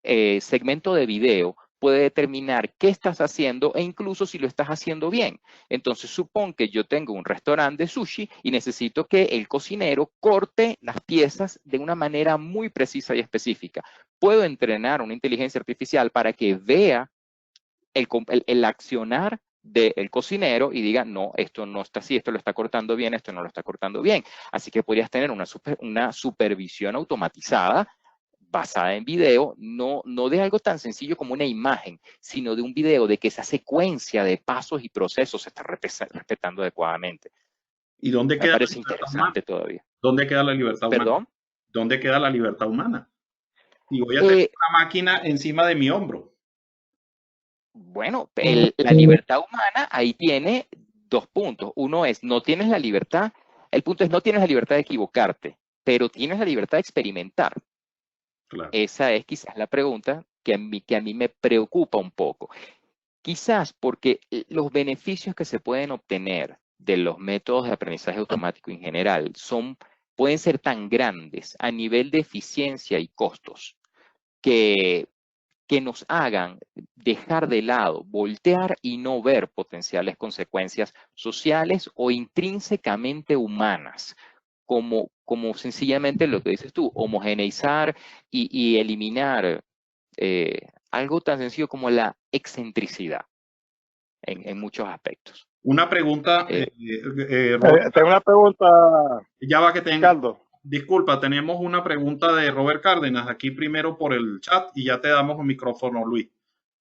B: segmento de video, puede determinar qué estás haciendo e incluso si lo estás haciendo bien. Entonces, supón que yo tengo un restaurante de sushi y necesito que el cocinero corte las piezas de una manera muy precisa y específica. Puedo entrenar una inteligencia artificial para que vea el accionar del cocinero y diga, no, esto no está así, esto lo está cortando bien, esto no lo está cortando bien. Así que podrías tener una supervisión automatizada basada en video, no de algo tan sencillo como una imagen, sino de un video de que esa secuencia de pasos y procesos se está respetando adecuadamente.
A: ¿Y dónde
B: Me
A: queda la
B: parece
A: libertad humana?
B: interesante todavía.
A: ¿Dónde queda la libertad humana?
B: ¿Perdón?
A: ¿Dónde queda la libertad humana? Y voy a tener una máquina encima de mi hombro.
B: Bueno, la libertad humana ahí tiene 2 puntos. Uno es, no tienes la libertad, el punto es, no tienes la libertad de equivocarte, pero tienes la libertad de experimentar.
A: Claro.
B: Esa es quizás la pregunta que a mí me preocupa un poco. Quizás porque los beneficios que se pueden obtener de los métodos de aprendizaje automático en general pueden ser tan grandes a nivel de eficiencia y costos que nos hagan dejar de lado, voltear y no ver potenciales consecuencias sociales o intrínsecamente humanas, como sencillamente lo que dices tú, homogeneizar y eliminar algo tan sencillo como la excentricidad en muchos aspectos.
A: Una pregunta,
C: Tengo una pregunta,
A: ya va que tengo.
C: Ricardo.
A: Disculpa, tenemos una pregunta de Robert Cárdenas aquí primero por el chat y ya te damos el micrófono, Luis.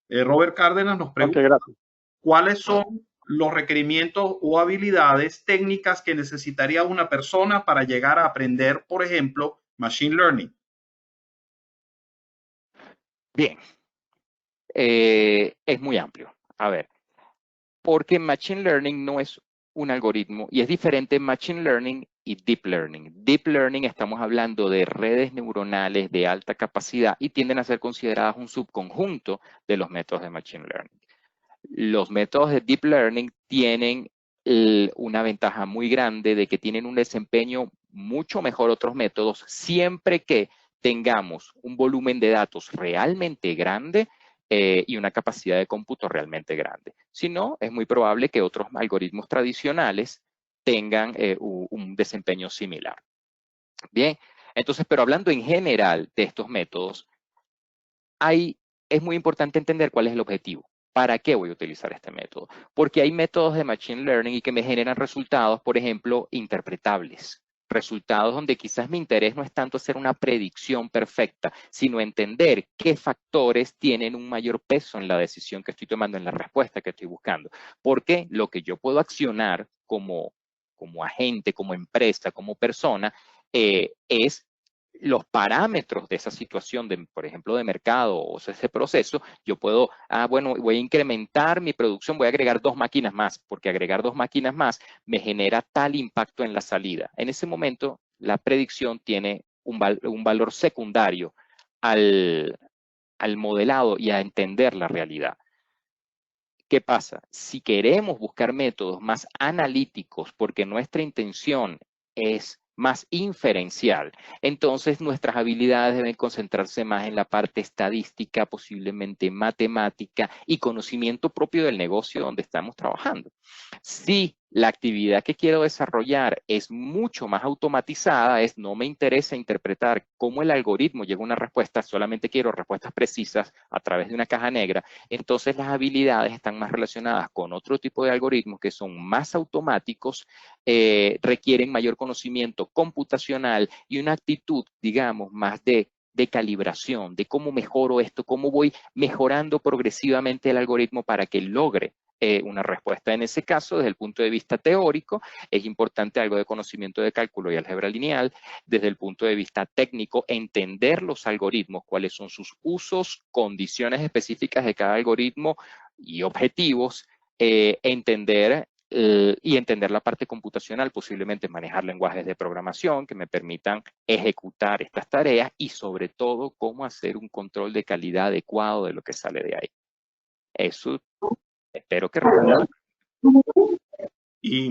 A: Robert Cárdenas nos pregunta,
C: Gracias.
A: ¿cuáles son los requerimientos o habilidades técnicas que necesitaría una persona para llegar a aprender, por ejemplo, Machine Learning?
B: Bien, es muy amplio. A ver, porque Machine Learning no es un algoritmo y es diferente Machine Learning y Deep Learning. Deep Learning estamos hablando de redes neuronales de alta capacidad y tienden a ser consideradas un subconjunto de los métodos de Machine Learning. Los métodos de Deep Learning tienen una ventaja muy grande de que tienen un desempeño mucho mejor otros métodos siempre que tengamos un volumen de datos realmente grande y una capacidad de cómputo realmente grande. Si no, es muy probable que otros algoritmos tradicionales tengan un desempeño similar. Bien, entonces, pero hablando en general de estos métodos, es muy importante entender cuál es el objetivo. ¿Para qué voy a utilizar este método? Porque hay métodos de Machine Learning y que me generan resultados, por ejemplo, interpretables. Resultados donde quizás mi interés no es tanto hacer una predicción perfecta, sino entender qué factores tienen un mayor peso en la decisión que estoy tomando, en la respuesta que estoy buscando. Porque lo que yo puedo accionar como agente, como empresa, como persona, es los parámetros de esa situación, por ejemplo, de mercado o ese proceso, yo puedo, bueno, voy a incrementar mi producción, voy a agregar 2 máquinas más, porque agregar 2 máquinas más me genera tal impacto en la salida. En ese momento, la predicción tiene un valor secundario al modelado y a entender la realidad. ¿Qué pasa? Si queremos buscar métodos más analíticos, porque nuestra intención es más inferencial, entonces nuestras habilidades deben concentrarse más en la parte estadística, posiblemente matemática y conocimiento propio del negocio donde estamos trabajando. Si la actividad que quiero desarrollar es mucho más automatizada, no me interesa interpretar cómo el algoritmo llega a una respuesta, solamente quiero respuestas precisas a través de una caja negra, entonces las habilidades están más relacionadas con otro tipo de algoritmos que son más automáticos, requieren mayor conocimiento computacional y una actitud, digamos, más de calibración, de cómo mejoro esto, cómo voy mejorando progresivamente el algoritmo para que logre una respuesta. En ese caso, desde el punto de vista teórico, es importante algo de conocimiento de cálculo y álgebra lineal. Desde el punto de vista técnico, entender los algoritmos, cuáles son sus usos, condiciones específicas de cada algoritmo y objetivos, entender la parte computacional, posiblemente manejar lenguajes de programación que me permitan ejecutar estas tareas y sobre todo cómo hacer un control de calidad adecuado de lo que sale de ahí. Eso espero que responda.
A: Y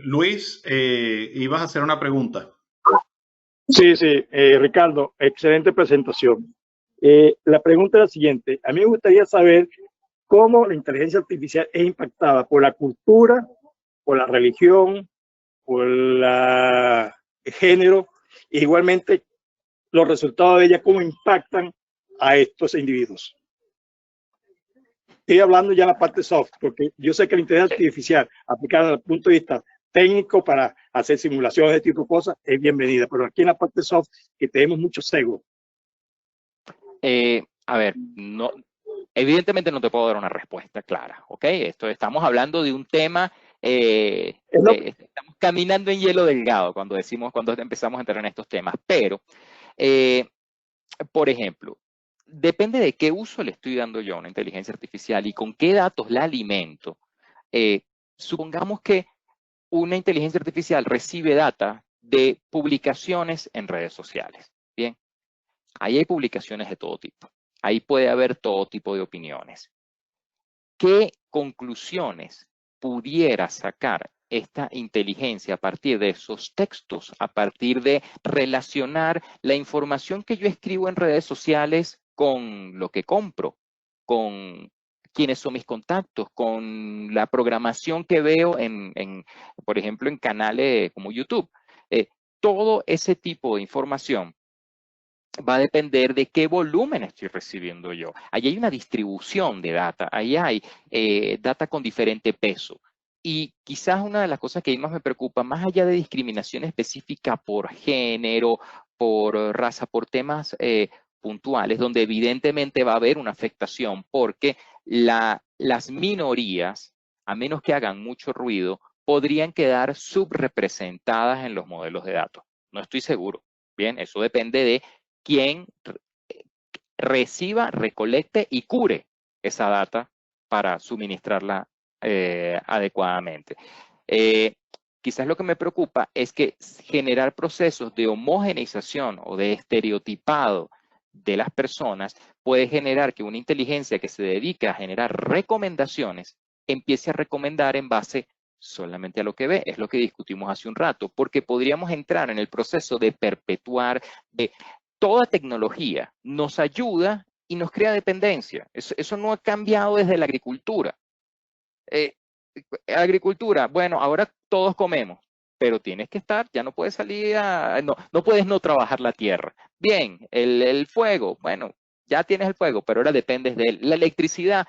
A: Luis, ibas a hacer una pregunta.
C: Sí, Ricardo, excelente presentación. La pregunta es la siguiente. A mí me gustaría saber cómo la inteligencia artificial es impactada por la cultura, por la religión, por el género, e igualmente los resultados de ella, cómo impactan a estos individuos. Estoy hablando ya de la parte soft, porque yo sé que la inteligencia artificial aplicada desde el punto de vista técnico para hacer simulaciones de tipo de cosas es bienvenida, pero aquí en la parte soft que tenemos mucho sesgo.
B: A ver, no, evidentemente no te puedo dar una respuesta clara, ¿ok? Estamos hablando de un tema, estamos caminando en hielo delgado cuando empezamos a entrar en estos temas, pero, por ejemplo, depende de qué uso le estoy dando yo a una inteligencia artificial y con qué datos la alimento. Supongamos que una inteligencia artificial recibe data de publicaciones en redes sociales, ¿bien? Ahí hay publicaciones de todo tipo. Ahí puede haber todo tipo de opiniones. ¿Qué conclusiones pudiera sacar esta inteligencia a partir de esos textos, a partir de relacionar la información que yo escribo en redes sociales con lo que compro, con quiénes son mis contactos, con la programación que veo por ejemplo, en canales como YouTube? Todo ese tipo de información va a depender de qué volumen estoy recibiendo yo. Ahí hay una distribución de data, ahí hay data con diferente peso. Y quizás una de las cosas que más me preocupa, más allá de discriminación específica por género, por raza, por temas puntuales, donde evidentemente va a haber una afectación, porque las minorías, a menos que hagan mucho ruido, podrían quedar subrepresentadas en los modelos de datos. No estoy seguro. Bien, eso depende de quien reciba, recolecte y cure esa data para suministrarla adecuadamente. Quizás lo que me preocupa es que generar procesos de homogeneización o de estereotipado de las personas puede generar que una inteligencia que se dedica a generar recomendaciones empiece a recomendar en base solamente a lo que ve. Es lo que discutimos hace un rato, porque podríamos entrar en el proceso de perpetuar, de toda tecnología nos ayuda y nos crea dependencia. Eso no ha cambiado desde la agricultura. Agricultura, bueno, ahora todos comemos, pero tienes que estar, ya no puedes salir no puedes no trabajar la tierra. Bien, el fuego, bueno, ya tienes el fuego, pero ahora dependes de él. La electricidad,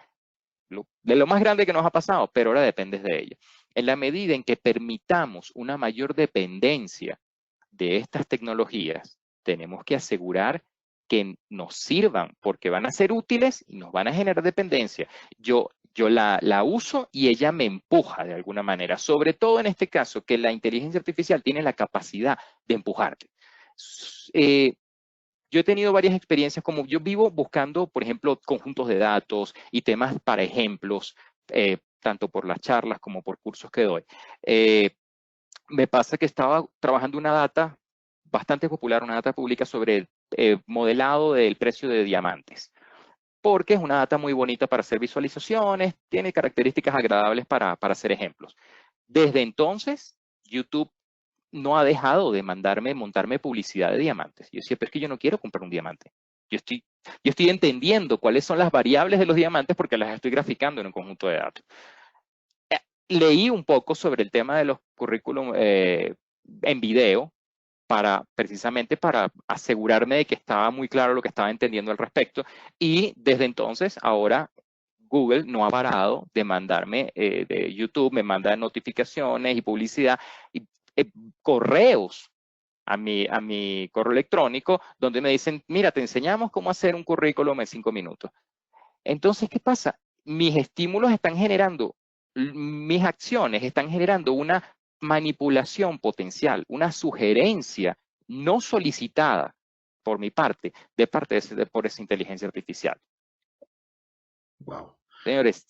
B: de lo más grande que nos ha pasado, pero ahora dependes de ella. En la medida en que permitamos una mayor dependencia de estas tecnologías, tenemos que asegurar que nos sirvan, porque van a ser útiles y nos van a generar dependencia. Yo la uso y ella me empuja de alguna manera, sobre todo en este caso, que la inteligencia artificial tiene la capacidad de empujarte. Yo he tenido varias experiencias, como yo vivo buscando, por ejemplo, conjuntos de datos y temas para ejemplos, tanto por las charlas como por cursos que doy. Me pasa que estaba trabajando una data bastante popular, una data pública sobre modelado del precio de diamantes, porque es una data muy bonita para hacer visualizaciones, tiene características agradables para hacer ejemplos. Desde entonces, YouTube no ha dejado de montarme publicidad de diamantes. Yo decía, pero es que yo no quiero comprar un diamante. Yo estoy entendiendo cuáles son las variables de los diamantes porque las estoy graficando en un conjunto de datos. Leí un poco sobre el tema de los currículum en video, precisamente para asegurarme de que estaba muy claro lo que estaba entendiendo al respecto. Y desde entonces, ahora, Google no ha parado de mandarme de YouTube, me manda notificaciones y publicidad y correos a mi correo electrónico donde me dicen, mira, te enseñamos cómo hacer un currículum en 5 minutos. Entonces, ¿qué pasa? Mis estímulos están generando, mis acciones están generando una manipulación potencial, una sugerencia no solicitada por mi parte, por esa inteligencia artificial.
A: Wow.
B: Señores,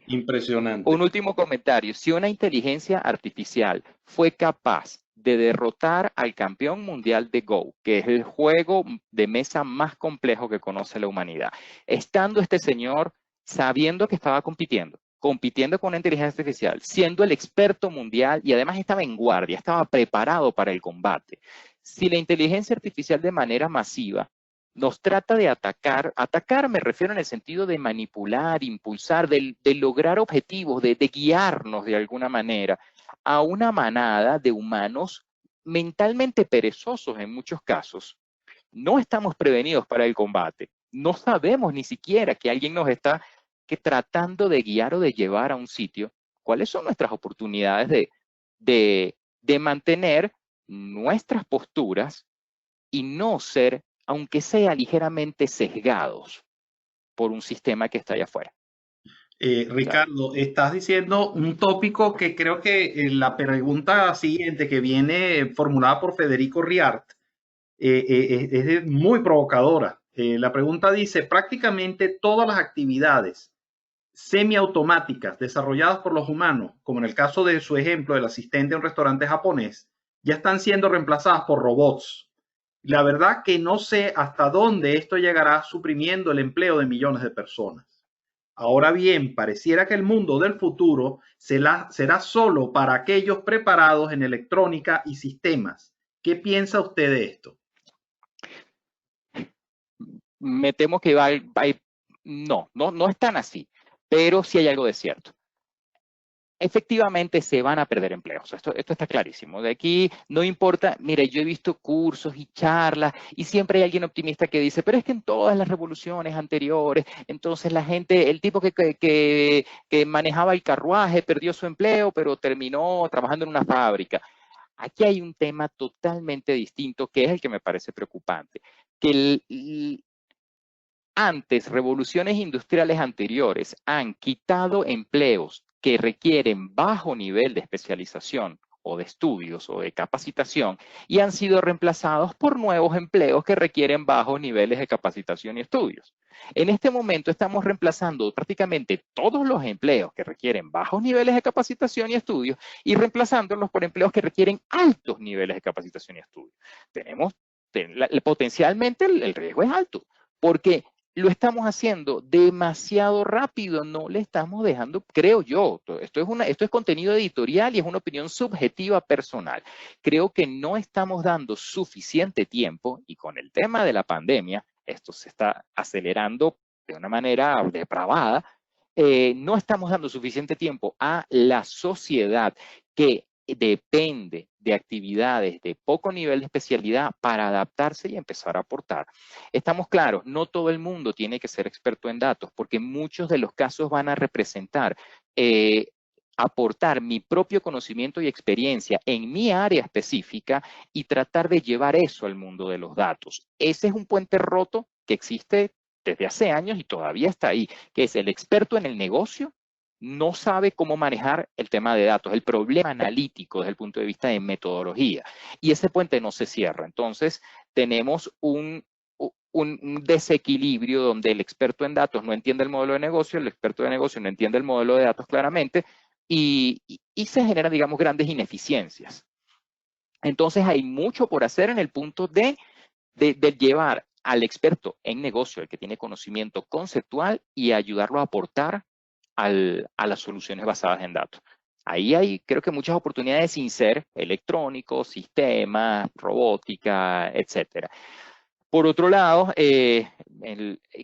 A: impresionante.
B: Un último comentario. Si una inteligencia artificial fue capaz de derrotar al campeón mundial de Go, que es el juego de mesa más complejo que conoce la humanidad, estando este señor sabiendo que estaba compitiendo con una inteligencia artificial, siendo el experto mundial y además estaba en guardia, estaba preparado para el combate. Si la inteligencia artificial de manera masiva nos trata de atacar me refiero en el sentido de manipular, impulsar, de lograr objetivos, de guiarnos de alguna manera a una manada de humanos mentalmente perezosos en muchos casos. No estamos prevenidos para el combate. No sabemos ni siquiera que alguien nos está tratando de guiar o de llevar a un sitio. ¿Cuáles son nuestras oportunidades de mantener nuestras posturas y no ser, aunque sea ligeramente sesgados por un sistema que está allá afuera?
A: Ricardo, estás diciendo un tópico que creo que la pregunta siguiente que viene formulada por Federico Riart es muy provocadora. La pregunta dice, prácticamente todas las actividades semiautomáticas desarrolladas por los humanos, como en el caso de su ejemplo del asistente a un restaurante japonés, ya están siendo reemplazadas por robots. La verdad que no sé hasta dónde esto llegará suprimiendo el empleo de millones de personas. Ahora bien, pareciera que el mundo del futuro será solo para aquellos preparados en electrónica y sistemas. ¿Qué piensa usted de esto?
B: Me temo que no es tan así, pero sí hay algo de cierto. Efectivamente se van a perder empleos. Esto está clarísimo. De aquí no importa, mire, yo he visto cursos y charlas y siempre hay alguien optimista que dice, pero es que en todas las revoluciones anteriores, entonces la gente, el tipo que manejaba el carruaje perdió su empleo, pero terminó trabajando en una fábrica. Aquí hay un tema totalmente distinto que es el que me parece preocupante, que antes, revoluciones industriales anteriores han quitado empleos que requieren bajo nivel de especialización o de estudios o de capacitación y han sido reemplazados por nuevos empleos que requieren bajos niveles de capacitación y estudios. En este momento estamos reemplazando prácticamente todos los empleos que requieren bajos niveles de capacitación y estudios y reemplazándolos por empleos que requieren altos niveles de capacitación y estudios. Potencialmente el riesgo es alto porque lo estamos haciendo demasiado rápido, no le estamos dejando, creo yo, esto es contenido editorial y es una opinión subjetiva personal. Creo que no estamos dando suficiente tiempo y con el tema de la pandemia, esto se está acelerando de una manera depravada, no estamos dando suficiente tiempo a la sociedad que depende de actividades de poco nivel de especialidad para adaptarse y empezar a aportar. Estamos claros, no todo el mundo tiene que ser experto en datos, porque muchos de los casos van a representar aportar mi propio conocimiento y experiencia en mi área específica y tratar de llevar eso al mundo de los datos. Ese es un puente roto que existe desde hace años y todavía está ahí, que es el experto en el negocio no sabe cómo manejar el tema de datos, el problema analítico desde el punto de vista de metodología. Y ese puente no se cierra. Entonces, tenemos un desequilibrio donde el experto en datos no entiende el modelo de negocio, el experto de negocio no entiende el modelo de datos claramente y se generan, digamos, grandes ineficiencias. Entonces, hay mucho por hacer en el punto de llevar al experto en negocio, el que tiene conocimiento conceptual, y ayudarlo a aportar a las soluciones basadas en datos. Ahí hay, creo que muchas oportunidades sin ser electrónicos, sistemas, robótica, etcétera. Por otro lado,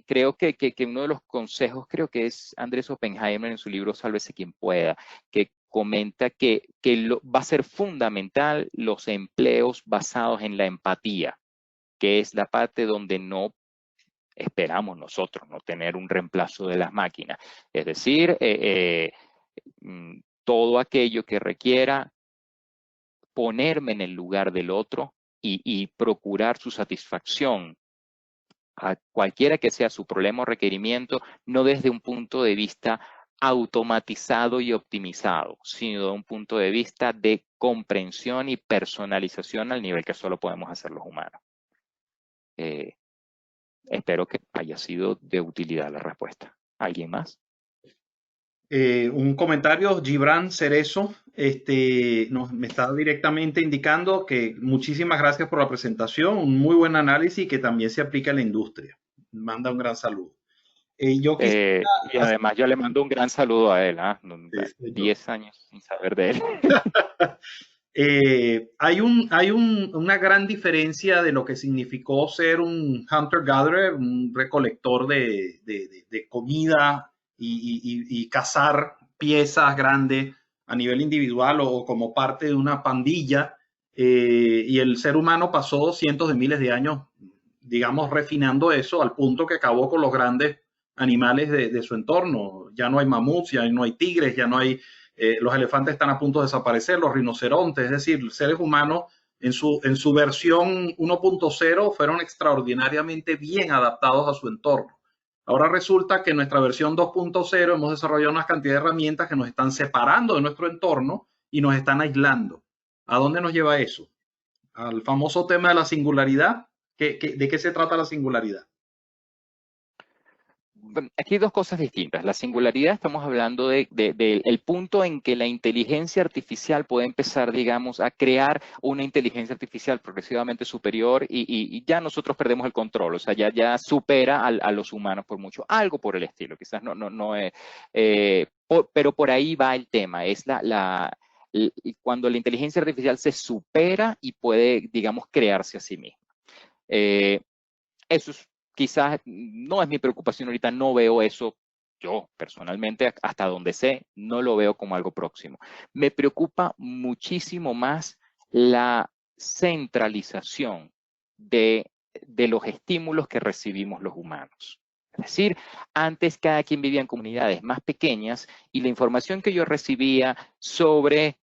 B: creo que uno de los consejos, creo que es Andrés Oppenheimer en su libro Sálvese quien pueda, que comenta que va a ser fundamental los empleos basados en la empatía, que es la parte donde no esperamos nosotros no tener un reemplazo de las máquinas. Es decir, todo aquello que requiera ponerme en el lugar del otro y procurar su satisfacción a cualquiera que sea su problema o requerimiento, no desde un punto de vista automatizado y optimizado, sino de un punto de vista de comprensión y personalización al nivel que solo podemos hacer los humanos. Espero que haya sido de utilidad la respuesta. ¿Alguien más?
A: Un comentario, Gibran Cerezo, me está directamente indicando que muchísimas gracias por la presentación, un muy buen análisis que también se aplica a la industria. Manda un gran saludo.
B: Y además yo le mando un gran saludo a él, 10 años sin saber de él.
A: Una gran diferencia de lo que significó ser un hunter-gatherer, un recolector de comida y cazar piezas grandes a nivel individual o como parte de una pandilla. Y el ser humano pasó cientos de miles de años, digamos, refinando eso al punto que acabó con los grandes animales de su entorno. Ya no hay mamuts, ya no hay tigres, ya no hay los elefantes están a punto de desaparecer, los rinocerontes, es decir, seres humanos en su versión 1.0 fueron extraordinariamente bien adaptados a su entorno. Ahora resulta que en nuestra versión 2.0 hemos desarrollado una cantidad de herramientas que nos están separando de nuestro entorno y nos están aislando. ¿A dónde nos lleva eso? Al famoso tema de la singularidad. ¿De qué se trata la singularidad?
B: Aquí hay dos cosas distintas. La singularidad, estamos hablando del punto en que la inteligencia artificial puede empezar, digamos, a crear una inteligencia artificial progresivamente superior y ya nosotros perdemos el control, o sea, ya supera a los humanos por mucho, algo por el estilo, quizás no es, pero por ahí va el tema, es cuando la inteligencia artificial se supera y puede, digamos, crearse a sí misma. Eso es quizás no es mi preocupación ahorita, no veo eso, yo personalmente, hasta donde sé, no lo veo como algo próximo. Me preocupa muchísimo más la centralización de los estímulos que recibimos los humanos. Es decir, antes cada quien vivía en comunidades más pequeñas y la información que yo recibía sobre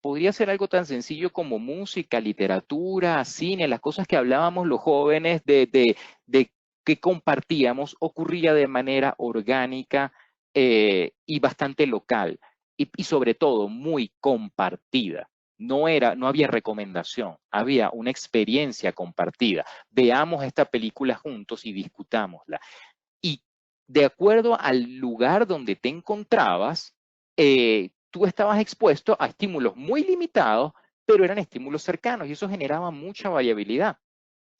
B: podría ser algo tan sencillo como música, literatura, cine, las cosas que hablábamos los jóvenes de que compartíamos, ocurría de manera orgánica y bastante local y sobre todo muy compartida. No había recomendación, había una experiencia compartida. Veamos esta película juntos y discutámosla. Y de acuerdo al lugar donde te encontrabas, tú estabas expuesto a estímulos muy limitados, pero eran estímulos cercanos y eso generaba mucha variabilidad.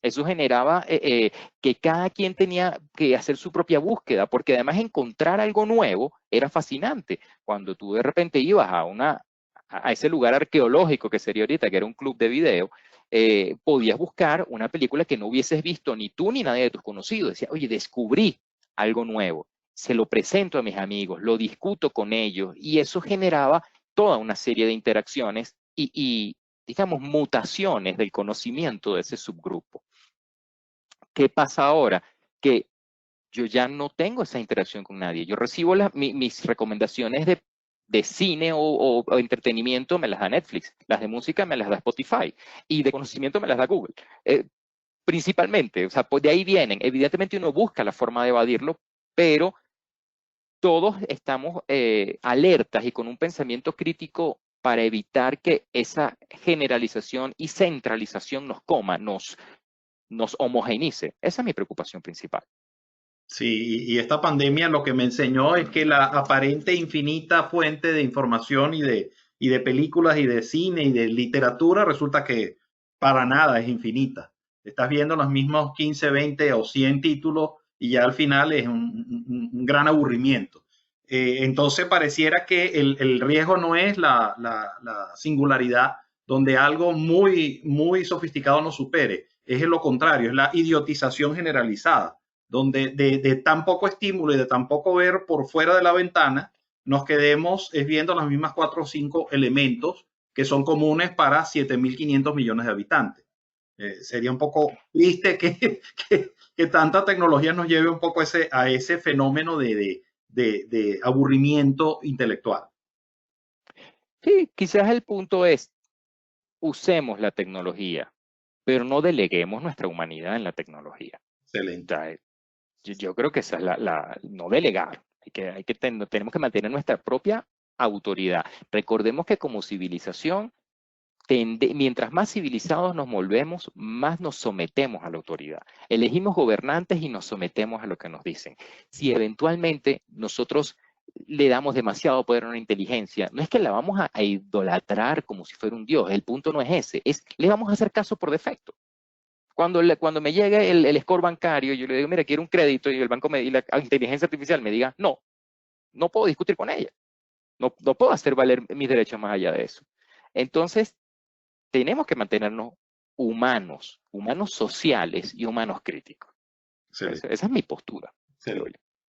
B: Eso generaba que cada quien tenía que hacer su propia búsqueda, porque además encontrar algo nuevo era fascinante. Cuando tú de repente ibas a ese lugar arqueológico que sería ahorita, que era un club de video, podías buscar una película que no hubieses visto ni tú ni nadie de tus conocidos. Decía, oye, descubrí algo nuevo, se lo presento a mis amigos, lo discuto con ellos, y eso generaba toda una serie de interacciones y digamos, mutaciones del conocimiento de ese subgrupo. ¿Qué pasa ahora? Que yo ya no tengo esa interacción con nadie. Yo recibo mis recomendaciones de cine o entretenimiento, me las da Netflix. Las de música me las da Spotify. Y de conocimiento me las da Google. Principalmente, o sea, pues de ahí vienen. Evidentemente uno busca la forma de evadirlo, pero todos estamos alertas y con un pensamiento crítico para evitar que esa generalización y centralización nos coma, nos homogeneice. Esa es mi preocupación principal.
A: Sí, y esta pandemia lo que me enseñó es que la aparente infinita fuente de información y de películas y de cine y de literatura resulta que para nada es infinita. Estás viendo los mismos 15, 20 o 100 títulos y ya al final es un gran aburrimiento. Entonces pareciera que el riesgo no es la singularidad donde algo muy, muy sofisticado nos supere, es lo contrario, es la idiotización generalizada donde de tan poco estímulo y de tan poco ver por fuera de la ventana, nos quedemos viendo las mismas 4 o 5 elementos que son comunes para 7.500 millones de habitantes. Sería un poco triste que tanta tecnología nos lleve un poco a ese fenómeno de aburrimiento intelectual.
B: Sí, quizás el punto es, usemos la tecnología, pero no deleguemos nuestra humanidad en la tecnología.
A: Excelente.
B: O sea, yo creo que esa es no delegar. Tenemos que mantener nuestra propia autoridad. Recordemos que como civilización, mientras más civilizados nos volvemos, más nos sometemos a la autoridad. Elegimos gobernantes y nos sometemos a lo que nos dicen. Si eventualmente nosotros le damos demasiado poder a una inteligencia, no es que la vamos a idolatrar como si fuera un dios, el punto no es ese, le vamos a hacer caso por defecto. Cuando me llegue el score bancario, yo le digo, mira, quiero un crédito, y el banco y la inteligencia artificial me diga, no puedo discutir con ella. No puedo hacer valer mis derechos más allá de eso. Entonces, tenemos que mantenernos humanos sociales y humanos críticos. Esa es mi postura.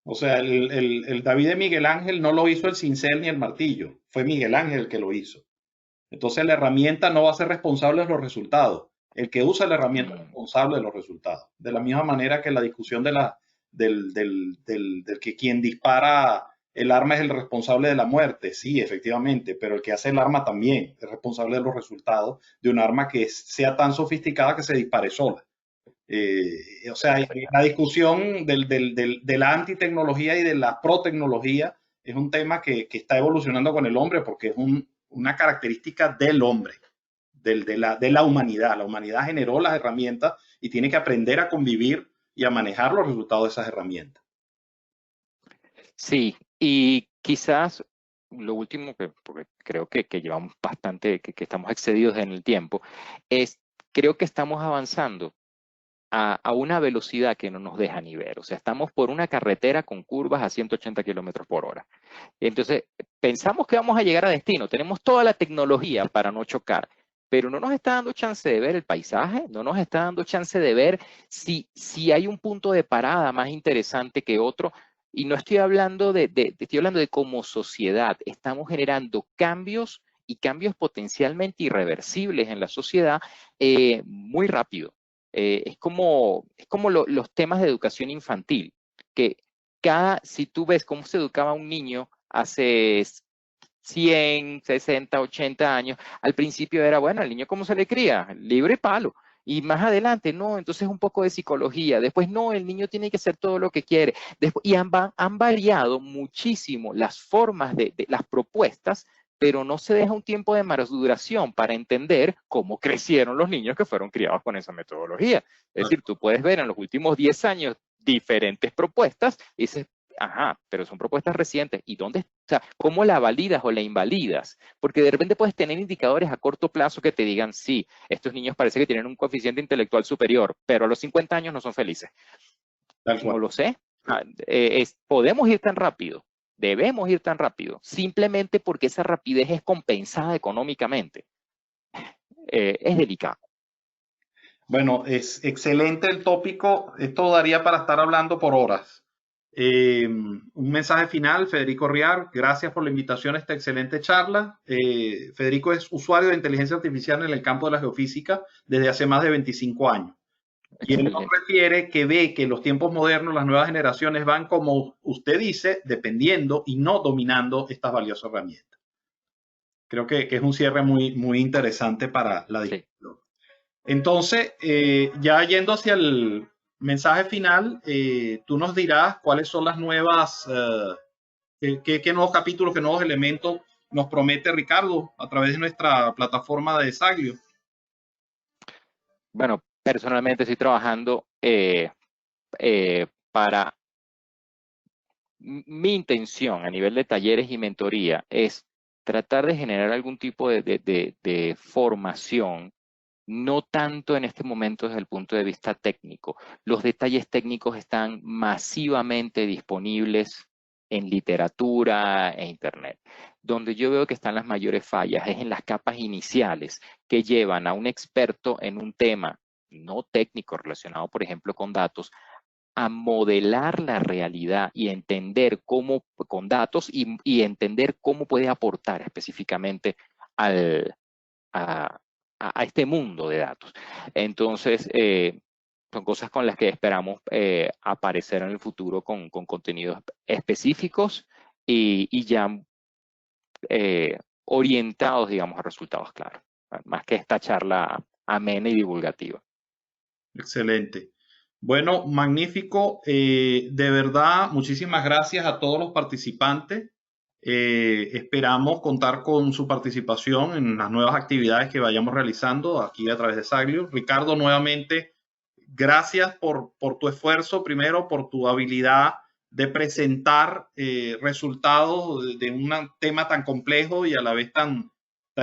A: O sea, el David de Miguel Ángel no lo hizo el cincel ni el martillo, fue Miguel Ángel el que lo hizo. Entonces la herramienta no va a ser responsable de los resultados. El que usa la herramienta es responsable de los resultados. De la misma manera que la discusión del que quien dispara el arma es el responsable de la muerte. Sí, efectivamente, pero el que hace el arma también es responsable de los resultados de un arma que sea tan sofisticada que se dispare sola. O sea, la discusión de la antitecnología y de la protecnología es un tema que está evolucionando con el hombre porque es una característica del hombre, de la humanidad. La humanidad generó las herramientas y tiene que aprender a convivir y a manejar los resultados de esas herramientas.
B: Sí, y quizás lo último, porque creo que llevamos bastante, que estamos excedidos en el tiempo, es creo que estamos avanzando a una velocidad que no nos deja ni ver. O sea, estamos por una carretera con curvas a 180 kilómetros por hora. Entonces, pensamos que vamos a llegar a destino. Tenemos toda la tecnología para no chocar, pero no nos está dando chance de ver el paisaje, no nos está dando chance de ver si hay un punto de parada más interesante que otro. Y no estoy hablando estoy hablando de como sociedad. Estamos generando cambios y cambios potencialmente irreversibles en la sociedad muy rápido. Es como los temas de educación infantil, que si tú ves cómo se educaba un niño hace 100, 60, 80 años, al principio era, bueno, el niño cómo se le cría, libre palo. Y más adelante, no, entonces un poco de psicología. Después, no, el niño tiene que hacer todo lo que quiere. Después, y han variado muchísimo las formas de las propuestas, pero no se deja un tiempo de maduración para entender cómo crecieron los niños que fueron criados con esa metodología. Es decir, tú puedes ver en los últimos 10 años diferentes propuestas y dices, ajá, pero son propuestas recientes. ¿Y dónde? O sea, ¿cómo la validas o la invalidas? Porque de repente puedes tener indicadores a corto plazo que te digan, sí, estos niños parece que tienen un coeficiente intelectual superior, pero a los 50 años no son felices. No lo sé. Podemos ir tan rápido, debemos ir tan rápido, simplemente porque esa rapidez es compensada económicamente. Es delicado.
A: Bueno, es excelente el tópico. Esto daría para estar hablando por horas. Un mensaje final, Federico Riar. Gracias por la invitación a esta excelente charla. Federico es usuario de inteligencia artificial en el campo de la geofísica desde hace más de 25 años. Y él nos refiere que ve que los tiempos modernos, las nuevas generaciones van, como usted dice, dependiendo y no dominando estas valiosas herramientas. Creo que es un cierre muy, muy interesante para la discusión. Sí. Entonces, ya yendo hacia el mensaje final, tú nos dirás cuáles son las nuevas, qué nuevos capítulos, qué nuevos elementos nos promete Ricardo a través de nuestra plataforma de Saglio.
B: Bueno, personalmente estoy trabajando para... Mi intención a nivel de talleres y mentoría es tratar de generar algún tipo de formación, no tanto en este momento desde el punto de vista técnico. Los detalles técnicos están masivamente disponibles en literatura e internet. Donde yo veo que están las mayores fallas es en las capas iniciales que llevan a un experto en un tema no técnico relacionado, por ejemplo, con datos, a modelar la realidad y entender cómo, con datos, y entender cómo puede aportar específicamente a este mundo de datos. Entonces, son cosas con las que esperamos aparecer en el futuro con contenidos específicos y ya orientados, digamos, a resultados claros, más que esta charla amena y divulgativa.
A: Excelente. Bueno, magnífico. De verdad, muchísimas gracias a todos los participantes. Esperamos contar con su participación en las nuevas actividades que vayamos realizando aquí a través de Saglio. Ricardo, nuevamente, gracias por tu esfuerzo, primero por tu habilidad de presentar resultados de un tema tan complejo y a la vez tan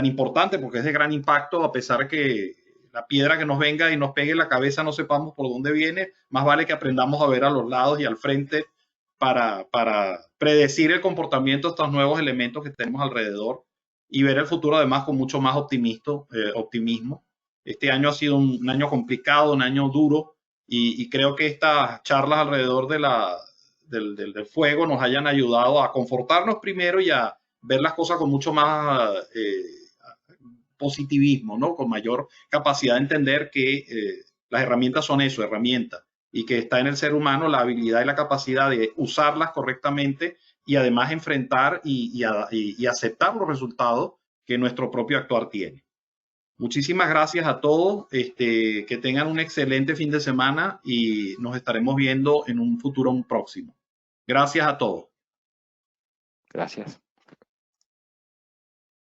A: importante, porque es de gran impacto, a pesar de que la piedra que nos venga y nos pegue en la cabeza no sepamos por dónde viene, más vale que aprendamos a ver a los lados y al frente para predecir el comportamiento de estos nuevos elementos que tenemos alrededor. y ver el futuro además con mucho más optimismo. Este año ha sido un año complicado, un año duro, y creo que estas charlas alrededor del fuego nos hayan ayudado a confortarnos primero y a ver las cosas con mucho más positivismo, ¿no? Con mayor capacidad de entender que las herramientas son eso, herramientas, y que está en el ser humano la habilidad y la capacidad de usarlas correctamente y además enfrentar y aceptar los resultados que nuestro propio actuar tiene. Muchísimas gracias a todos, que tengan un excelente fin de semana y nos estaremos viendo en un futuro próximo. Gracias a todos.
B: Gracias.